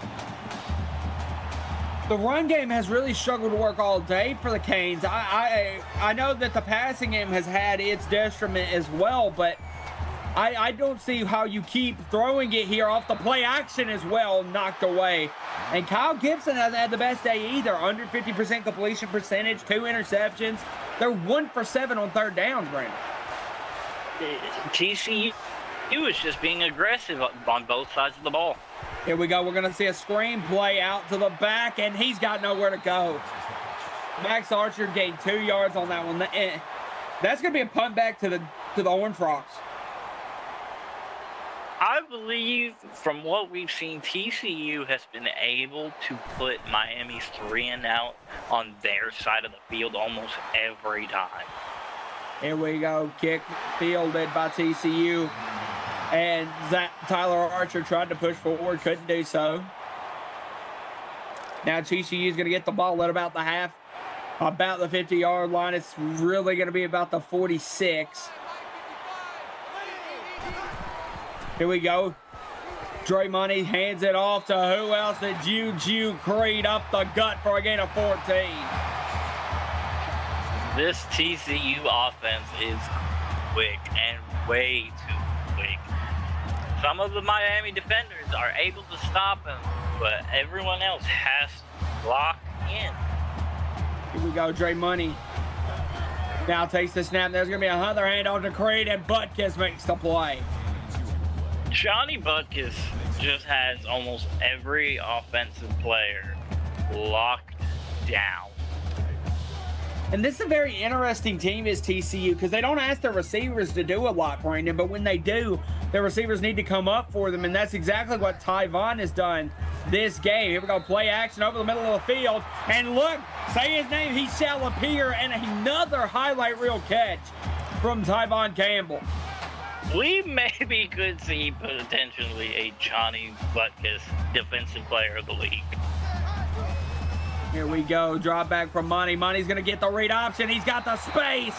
The run game has really struggled to work all day for the Canes. I know that the passing game has had its detriment as well, but I don't see how you keep throwing it here off the play action as well, knocked away. And Kyle Gibson hasn't had the best day either. Under 50% completion percentage, 2 interceptions. They're 1 for 7 on third downs, Brandon. TCU is just being aggressive on both sides of the ball. Here we go. We're going to see a screen play out to the back, and he's got nowhere to go. Max Archer gained 2 yards on that one. That's going to be a punt back to the Horned Frogs. I believe from what we've seen, TCU has been able to put Miami's 3 and out on their side of the field almost every time. Here we go. Kick fielded by TCU. And Tyler Archer tried to push forward, couldn't do so. Now TCU is going to get the ball at about the 50-yard line. It's really going to be about the 46. Here we go. Dre Money hands it off to who else? The Juju Creed up the gut for a gain of 14. This TCU offense is quick and way too quick. Some of the Miami defenders are able to stop him, but everyone else has to lock in. Here we go, Dre Money. Now takes the snap. There's going to be another handoff to Creed, and Butkus makes the play. Johnny Butkus just has almost every offensive player locked down. And this is a very interesting team, is TCU, because they don't ask their receivers to do a lot, Brandon, but when they do, their receivers need to come up for them, and that's exactly what Tyvon has done this game. Here we go, play action over the middle of the field, and look, say his name, he shall appear, and another highlight reel catch from Tyvon Campbell. We maybe could see potentially a Johnny Butkus defensive player of the league. Here we go, drop back from Money. Money's going to get the read option. He's got the space.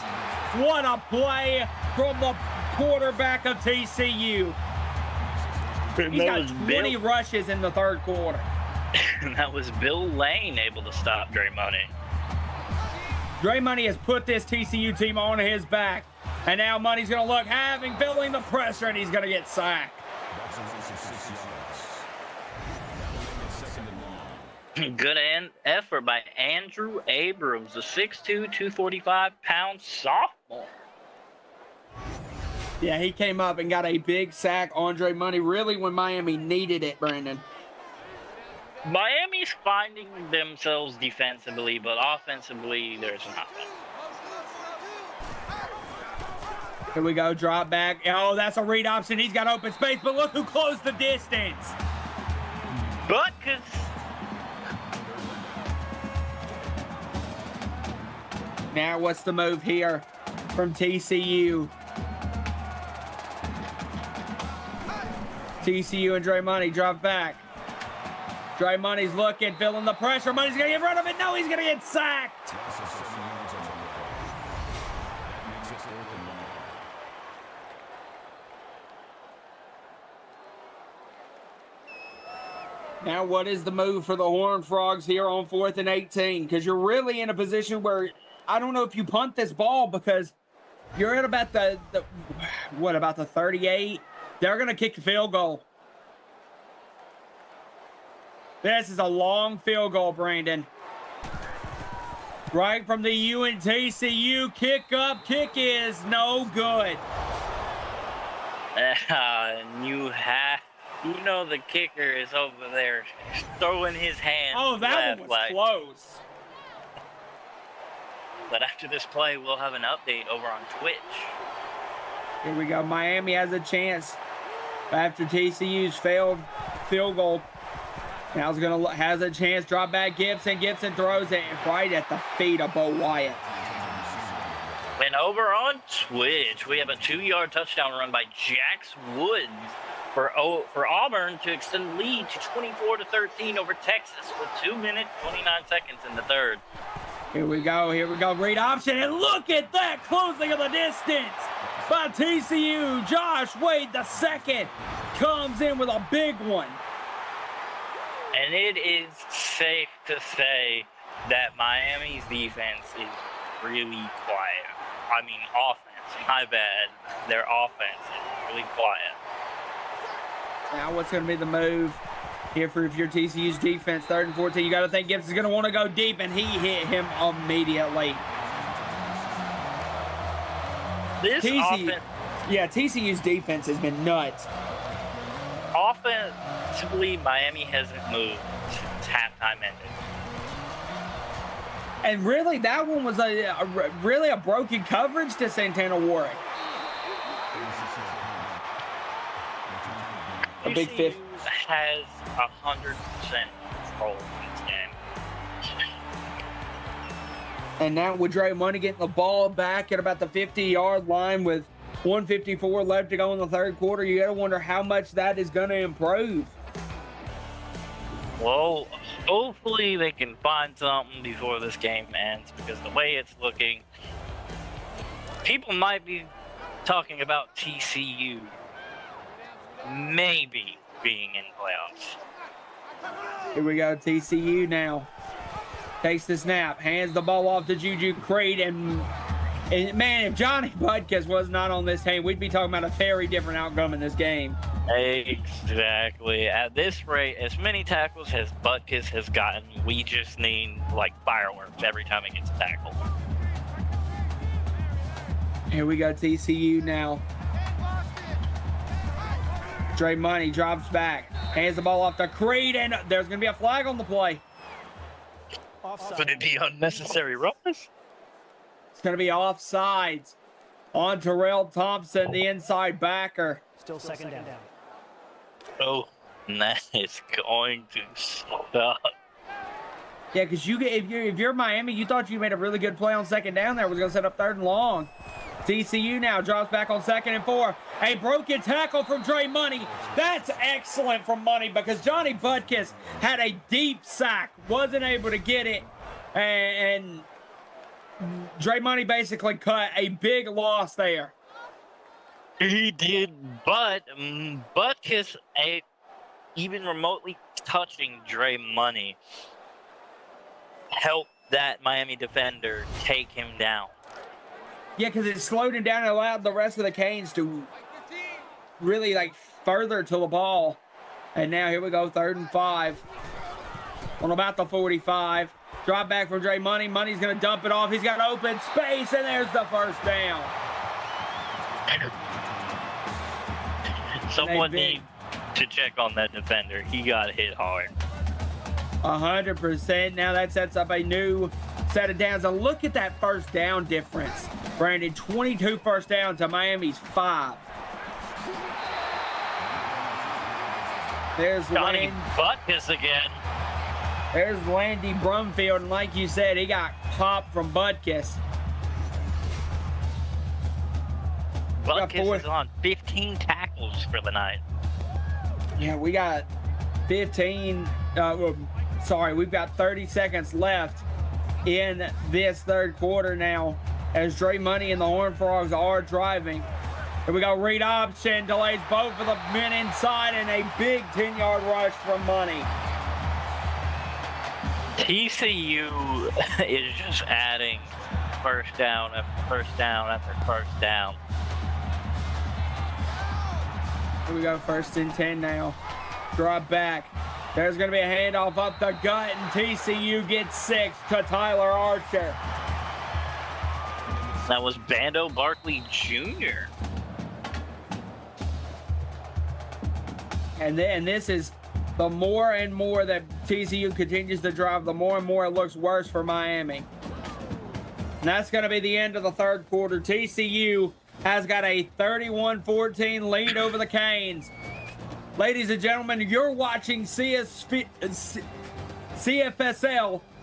What a play from the quarterback of TCU. He's got 20 rushes in the third quarter. That was Bill Lane able to stop Dre Money. Dre Money has put this TCU team on his back. And now Money's going to look, feeling the pressure, and he's going to get sacked. Good effort by Andrew Abrams, a 6'2", 245-pound sophomore. Yeah, he came up and got a big sack on Dre Money, really when Miami needed it, Brandon. Miami's finding themselves defensively, but offensively, there's nothing. Here we go, drop back. Oh, that's a read option. He's got open space, but look who closed the distance. Butkus. Now what's the move here from TCU? TCU and Dre Money drop back. Dre Money's looking, feeling the pressure. Money's going to get rid of it. No, he's going to get sacked. Now, what is the move for the Horned Frogs here on 4th and 18? Because you're really in a position where I don't know if you punt this ball, because you're at about about the 38? They're going to kick the field goal. This is a long field goal, Brandon. Right from the UNTCU kick up. Kick is no good. You know the kicker is over there throwing his hand. Oh, that one was close. But after this play, we'll have an update over on Twitch. Here we go. Miami has a chance after TCU's failed field goal. Now has a chance. Drop back Gibson. Gibson throws it right at the feet of Bo Wyatt. And over on Twitch, we have a 2-yard touchdown run by Jax Woods for Auburn to extend the lead to 24-13 over Texas with 2 minutes, 29 seconds in the third. Here we go. Read option, and look at that closing of the distance by TCU. Josh Wade II comes in with a big one. And it is safe to say that Miami's defense is really quiet. I mean, offense, my bad. Their offense is really quiet. Now what's going to be the move here for your TCU's defense? 3rd and 14. You got to think Gibson's going to want to go deep, and he hit him immediately. TCU's defense has been nuts. Offensively, Miami hasn't moved since halftime ended. And really, that one was really a broken coverage to Santana Warwick. A big fifth. Has 100% control in this game. And now with Dre Money getting the ball back at about the 50-yard line with 1:54 left to go in the third quarter, you got to wonder how much that is going to improve. Well, hopefully they can find something before this game ends, because the way it's looking, people might be talking about TCU maybe being in playoffs. Here we go, TCU now. Takes the snap, hands the ball off to Juju Creed, and man, if Johnny Butkus was not on this team, we'd be talking about a very different outcome in this game. Exactly. At this rate, as many tackles as Butkus has gotten, we just need like fireworks every time he gets tackled. Here we go, TCU now. Dre Money drops back, hands the ball off to Creed, and there's going to be a flag on the play. Could it be unnecessary roughness? It's going to be offsides on Terrell Thompson, the inside backer. Still second down. Oh, and that is going to suck. Yeah, because if you're Miami, you thought you made a really good play on second down there. Was going to set up 3rd and long. TCU now drops back on 2nd and 4. A broken tackle from Dre Money. That's excellent from Money, because Johnny Butkus had a deep sack, wasn't able to get it, and Dre Money basically cut a big loss there. He did, but Butkus, even remotely touching Dre Money, helped that Miami defender take him down. Yeah, because it slowed him down and allowed the rest of the Canes to really, further to the ball. And now here we go, 3rd and 5. On about the 45. Drop back from Dre Money. Money's going to dump it off. He's got open space, and there's the first down. Someone needs to check on that defender. He got hit hard. 100%. Now that sets up a new set of downs. And look at that first down difference, Brandon. 22 first down to Miami's 5. There's Johnny Butkus again. There's Landy Brumfield, and like you said, he got popped from Butkus. Butkus is on 15 tackles for the night. Yeah, we got 15. We've got 30 seconds left in this third quarter now, as Dre Money and the Horned Frogs are driving. Here we go, read option, delays both of the men inside, and a big 10-yard rush from Money. TCU is just adding first down after first down after first down. Here we go, 1st and 10 now. Drop back. There's going to be a handoff up the gut, and TCU gets 6 to Tyler Archer. That was Bando Barkley Jr. And this is the more and more that TCU continues to drive, the more and more it looks worse for Miami. And that's going to be the end of the third quarter. TCU has got a 31-14 lead over the Canes. Ladies and gentlemen, you're watching CFSL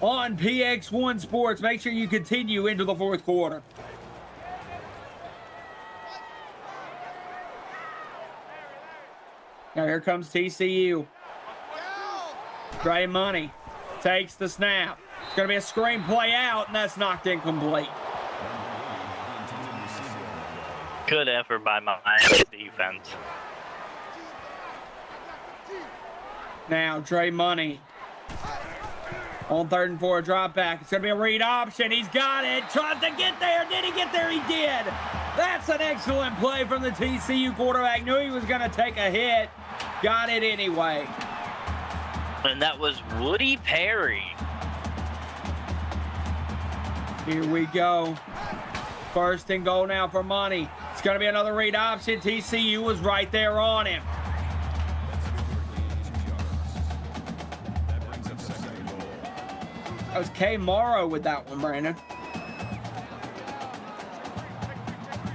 on PX1 Sports. Make sure you continue into the fourth quarter. Now here comes TCU. Dre Money takes the snap. It's going to be a screen play out, and that's knocked incomplete. Good effort by Miami's defense. Now Dre Money on 3rd and 4, drop back. It's going to be a read option. He's got it. Tries to get there. Did he get there? He did. That's an excellent play from the TCU quarterback. Knew he was going to take a hit. Got it anyway. And that was Woody Perry. Here we go. 1st and goal now for Money. It's going to be another read option. TCU was right there on him. That was K. Morrow with that one, Brandon.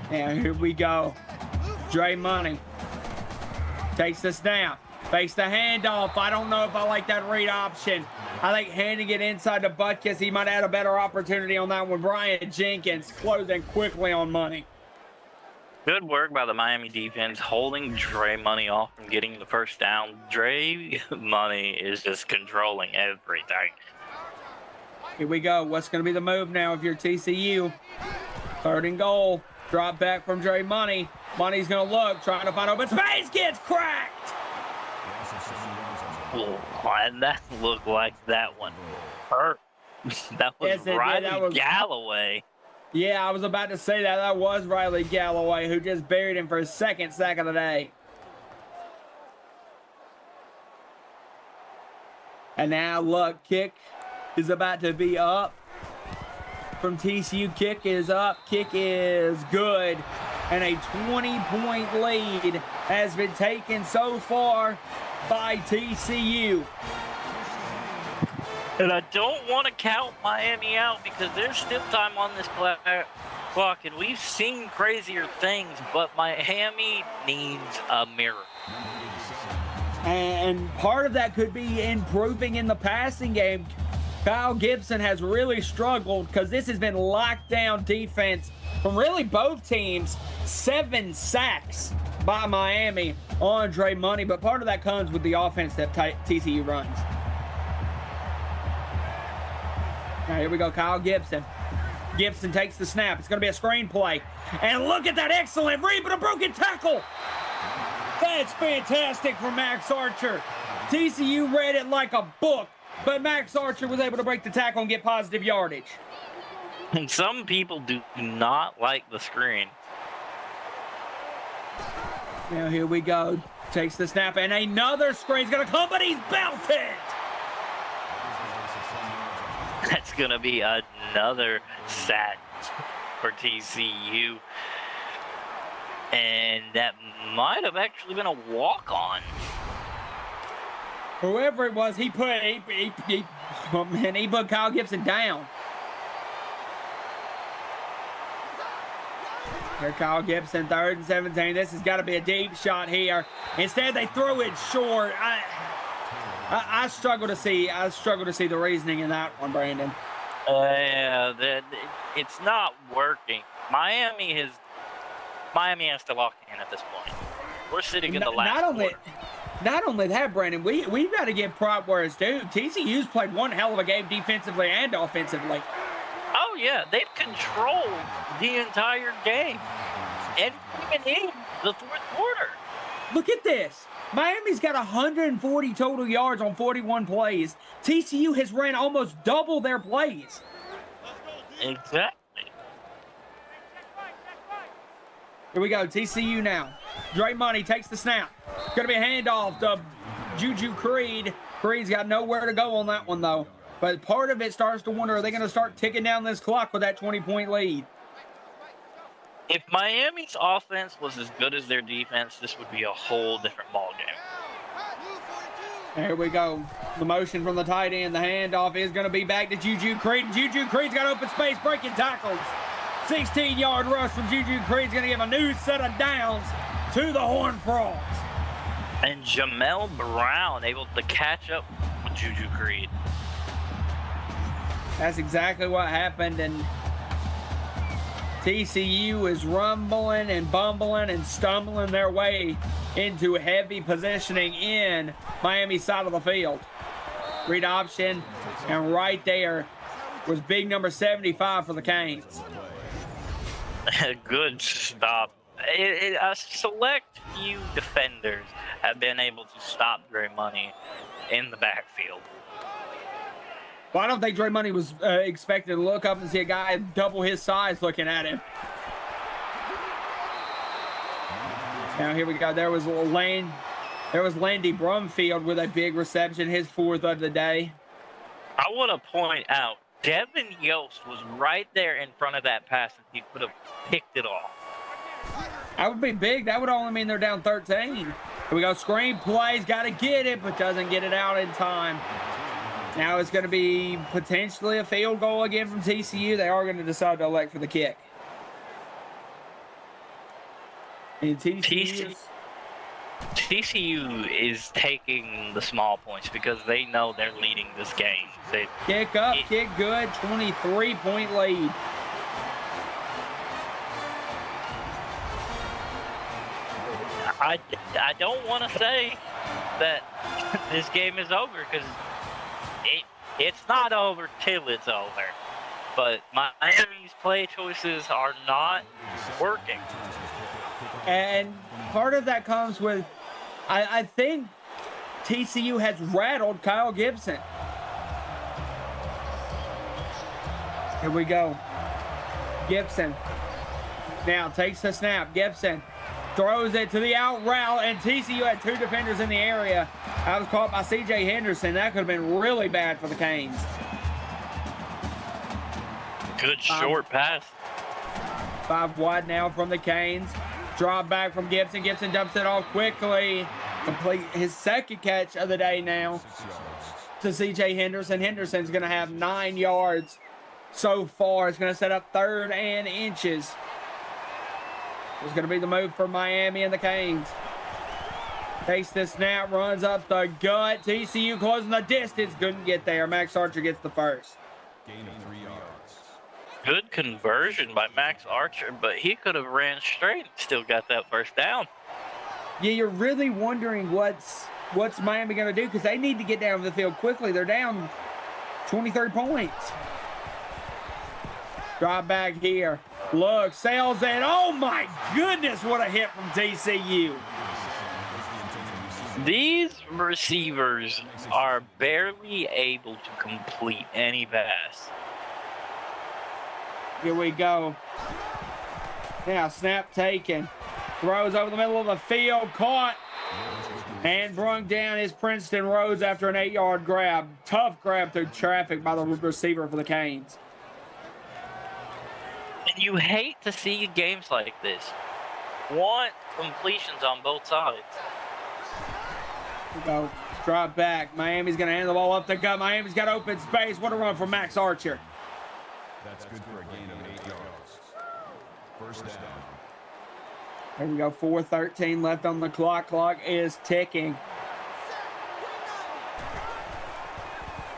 Now here we go. Dre Money takes the snap. Fakes the handoff. I don't know if I like that read option. I think handing it inside to Butkus, he might have had a better opportunity on that one. Brian Jenkins closing quickly on Money. Good work by the Miami defense, holding Dre Money off from getting the first down. Dre Money is just controlling everything. Here we go. What's going to be the move now if you're TCU? 3rd and goal. Drop back from Dre Money. Money's going to look, trying to find open space. Gets cracked. Oh, and that looked like that one hurt. That was Yes, Riley Galloway. Yeah, I was about to say that. That was Riley Galloway, who just buried him for his 2nd sack of the day. And now, look, kick is about to be up from TCU. Kick is up. Kick is good. And a 20-point lead has been taken so far by TCU. And I don't want to count Miami out because there's still time on this clock, and we've seen crazier things, but Miami needs a miracle. And part of that could be improving in the passing game. Kyle Gibson has really struggled because this has been lockdown defense from really both teams. 7 sacks by Miami on Dre Money, but part of that comes with the offense that TCU runs. Now here we go, Kyle Gibson. Gibson takes the snap. It's going to be a screen play. And look at that excellent read, but a broken tackle. That's fantastic for Max Archer. TCU read it like a book, but Max Archer was able to break the tackle and get positive yardage. And some people do not like the screen. Now here we go. Takes the snap, and another screen's going to come, but he's belted. That's going to be another sack for TCU. And that might have actually been a walk-on. Whoever it was, he put Kyle Gibson down. Here Kyle Gibson, 3rd and 17. This has got to be a deep shot here. Instead, they threw it short. I struggle to see the reasoning in that one, Brandon. Yeah, it's not working. Miami has to lock in at this point. We're sitting in the last quarter. Not only that, Brandon, we've got to give prop where it's due. TCU's played one hell of a game defensively and offensively. Oh, yeah, they've controlled the entire game. And even in the 4th quarter. Look at this. Miami's got 140 total yards on 41 plays. TCU has ran almost double their plays. Exactly. Here we go, TCU now. Dre Money takes the snap. Going to be a handoff to Juju Creed. Creed's got nowhere to go on that one, though. But part of it starts to wonder, are they going to start ticking down this clock with that 20-point lead? If Miami's offense was as good as their defense, this would be a whole different ballgame. Here we go. The motion from the tight end. The handoff is going to be back to Juju Creed. And Juju Creed's got open space, breaking tackles. 16-yard rush from Juju Creed's going to give a new set of downs to the Horned Frogs. And Jamel Brown able to catch up with Juju Creed. That's exactly what happened, and TCU is rumbling and bumbling and stumbling their way into heavy positioning in Miami's side of the field. Read option, and right there was big number 75 for the Canes. Good stop. A select few defenders have been able to stop Dre Money in the backfield. Well, I don't think Dre Money was expected to look up and see a guy double his size looking at him. Now here we go. There was Landy Brumfield with a big reception, his 4th of the day. I want to point out, Devin Yost was right there in front of that pass, and he could have picked it off. That would be big. That would only mean they're down 13. Here we go. Screen plays. Got to get it, but doesn't get it out in time. Now it's going to be potentially a field goal again from TCU. They are going to decide to elect for the kick. And TCU is taking the small points because they know they're leading this game. Kick up, kick good, 23-point lead. I don't want to say that this game is over because it's not over till it's over. But Miami's play choices are not working. And part of that comes with, I think TCU has rattled Kyle Gibson. Here we go. Gibson now takes the snap. Gibson throws it to the out route, and TCU had 2 defenders in the area. That was caught by C.J. Henderson. That could have been really bad for the Canes. Good short pass. 5 wide now from the Canes. Drop back from Gibson. Gibson dumps it off quickly. Complete his 2nd catch of the day now to C.J. Henderson. Henderson's going to have 9 yards so far. It's going to set up 3rd and inches. It's going to be the move for Miami and the Canes. Takes the snap, runs up the gut. TCU closing the distance. Couldn't get there. Max Archer gets the first. Gain of 3 yards. Good conversion by Max Archer, but he could have ran straight and still got that first down. Yeah, you're really wondering what's Miami going to do because they need to get down the field quickly. They're down 23 points. Drop back here. Look, sails in. Oh, my goodness, what a hit from TCU. These receivers are barely able to complete any pass. Here we go. Now, snap taken. Throws over the middle of the field. Caught. And brung down is Princeton Rhodes after an 8-yard grab. Tough grab through traffic by the receiver for the Canes. And you hate to see games like this. Want completions on both sides. Here we go. Drop back. Miami's going to hand the ball up the gut. Miami's got open space. What a run from Max Archer. That's good for a gain of 8 yards. First down. There we go. 4:13 left on the clock. Clock is ticking.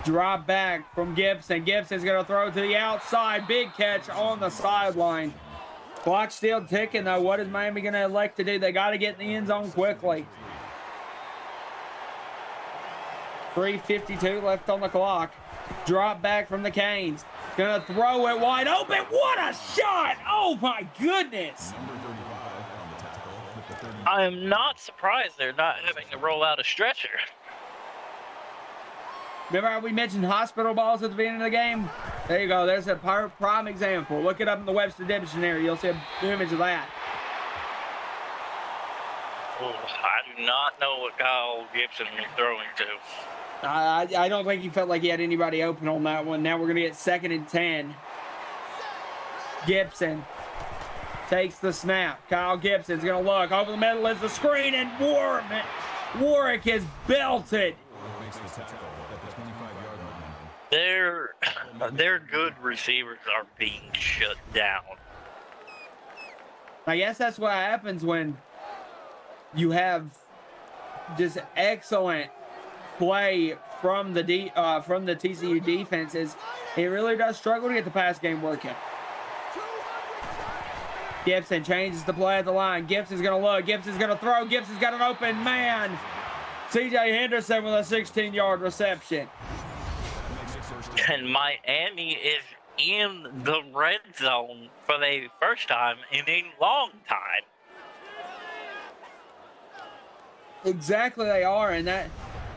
Drop back from Gibson. Gibson's going to throw to the outside. Big catch on the sideline. Clock still ticking, though. What is Miami going to elect to do? They got to get in the end zone quickly. 3:52 left on the clock. Drop back from the Canes. Gonna throw it wide open. What a shot! Oh my goodness! I am not surprised they're not having to roll out a stretcher. Remember how we mentioned hospital balls at the beginning of the game? There you go. There's a prime example. Look it up in the Webster Dictionary. You'll see an image of that. Oh, I do not know what Kyle Gibson was throwing to. I don't think he felt like he had anybody open on that one. Now we're going to get 2nd and 10. Gibson takes the snap. Kyle Gibson's going to look. Over the middle is the screen, and Warwick is belted. Their good receivers are being shut down. I guess that's what happens when you have just excellent play from the TCU defenses. It really does struggle to get the pass game working. Gibson changes the play at the line. Gibson's going to look. Gibson's going to throw. Gibson's got an open man. CJ Henderson with a 16-yard reception. And Miami is in the red zone for the first time in a long time. Exactly, they are. And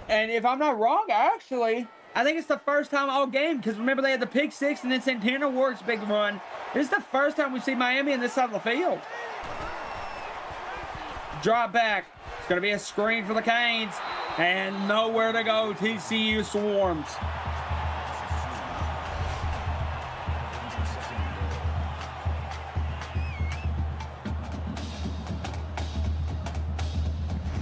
if I'm not wrong, actually, I think it's the first time all game, because remember they had the pick six and then Santana Works big run. This is the first time we see Miami in this side of the field. Drop back. It's going to be a screen for the Canes. And nowhere to go. TCU swarms.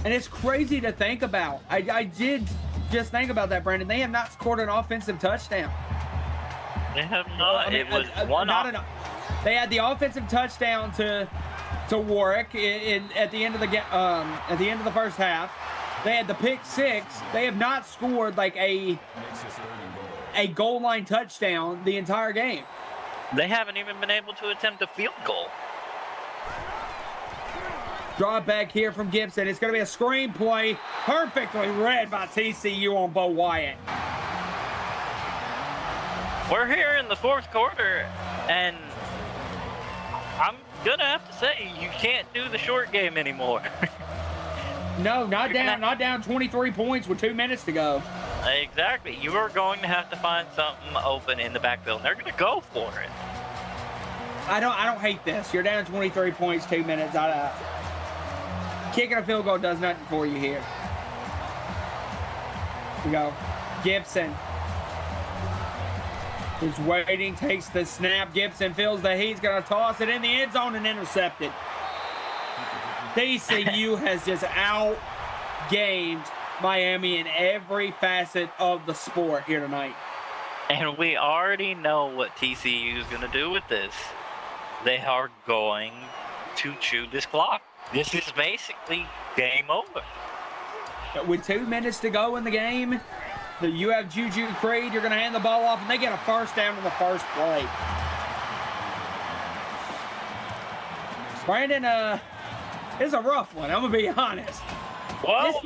And it's crazy to think about. I did just think about that, Brandon. They have not scored an offensive touchdown. They have not. It was one off. They had the offensive touchdown to Warwick at the end of the first half. They had the pick six. They have not scored like a goal line touchdown the entire game. They haven't even been able to attempt a field goal. Draw back here from Gibson. It's going to be a screenplay, perfectly read by TCU on Bo Wyatt. We're here in the fourth quarter, and I'm going to have to say, you can't do the short game anymore. No, not down 23 points with 2 minutes to go. Exactly. You are going to have to find something open in the backfield, and they're going to go for it. I don't hate this. You're down 23 points, 2 minutes. Kicking a field goal does nothing for you here. We go. Gibson is waiting, takes the snap. Gibson feels the heat. He's going to toss it in the end zone and intercept it. TCU has just out-gamed Miami in every facet of the sport here tonight. And we already know what TCU is going to do with this. They are going to chew this clock. This is basically game over. With 2 minutes to go in the game, you have Juju Creed. You're going to hand the ball off, and they get a first down in the first play. Brandon, it's a rough one. I'm going to be honest. Well,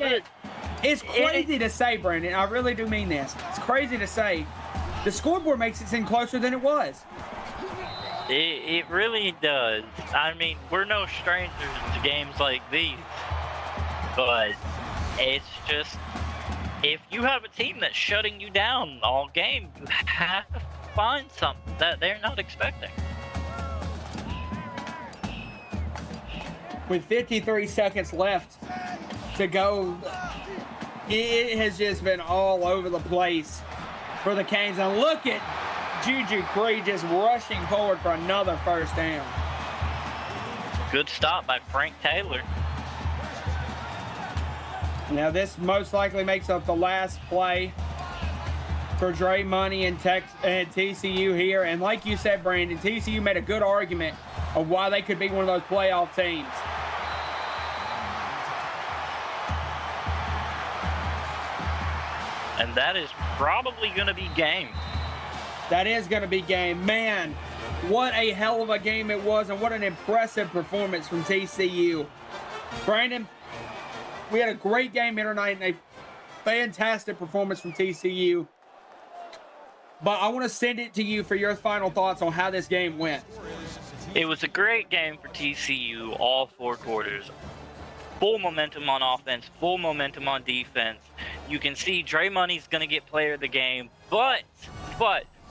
it's crazy to say, Brandon. I really do mean this. It's crazy to say. The scoreboard makes it seem closer than it was. It really does. I mean, we're no strangers to games like these. But it's just, if you have a team that's shutting you down all game, you have to find something that they're not expecting. With 53 seconds left to go, it has just been all over the place for the Canes. And look at Juju Creed just rushing forward for another first down. Good stop by Frank Taylor. Now this most likely makes up the last play for Dre Money and TCU here. And like you said, Brandon, TCU made a good argument of why they could be one of those playoff teams. And that is probably going to be game. That is going to be game. Man, what a hell of a game it was, and what an impressive performance from TCU. Brandon, we had a great game here tonight, and a fantastic performance from TCU. But I want to send it to you for your final thoughts on how this game went. It was a great game for TCU, all four quarters. Full momentum on offense, full momentum on defense. You can see Dre Money's going to get player of the game, but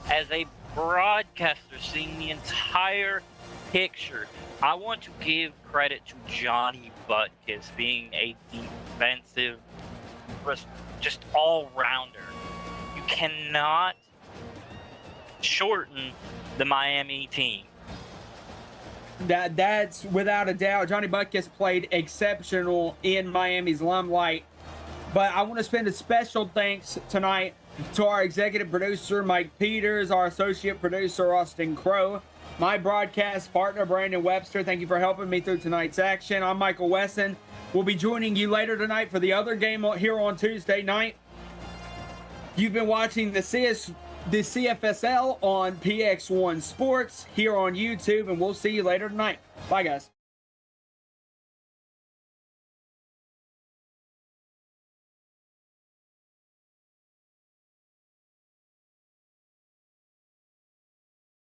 as a broadcaster seeing the entire picture, I want to give credit to Johnny Butkus being a defensive, just all-rounder. You cannot shorten the Miami team. That's without a doubt. Johnny Butkus played exceptional in Miami's limelight. But I want to spend a special thanks tonight to our executive producer, Mike Peters, our associate producer, Austin Crow, my broadcast partner, Brandon Webster. Thank you for helping me through tonight's action. I'm Michael Wesson. We'll be joining you later tonight for the other game here on Tuesday night. You've been watching the the CFSL on PX1 Sports here on YouTube, and we'll see you later tonight. Bye, guys.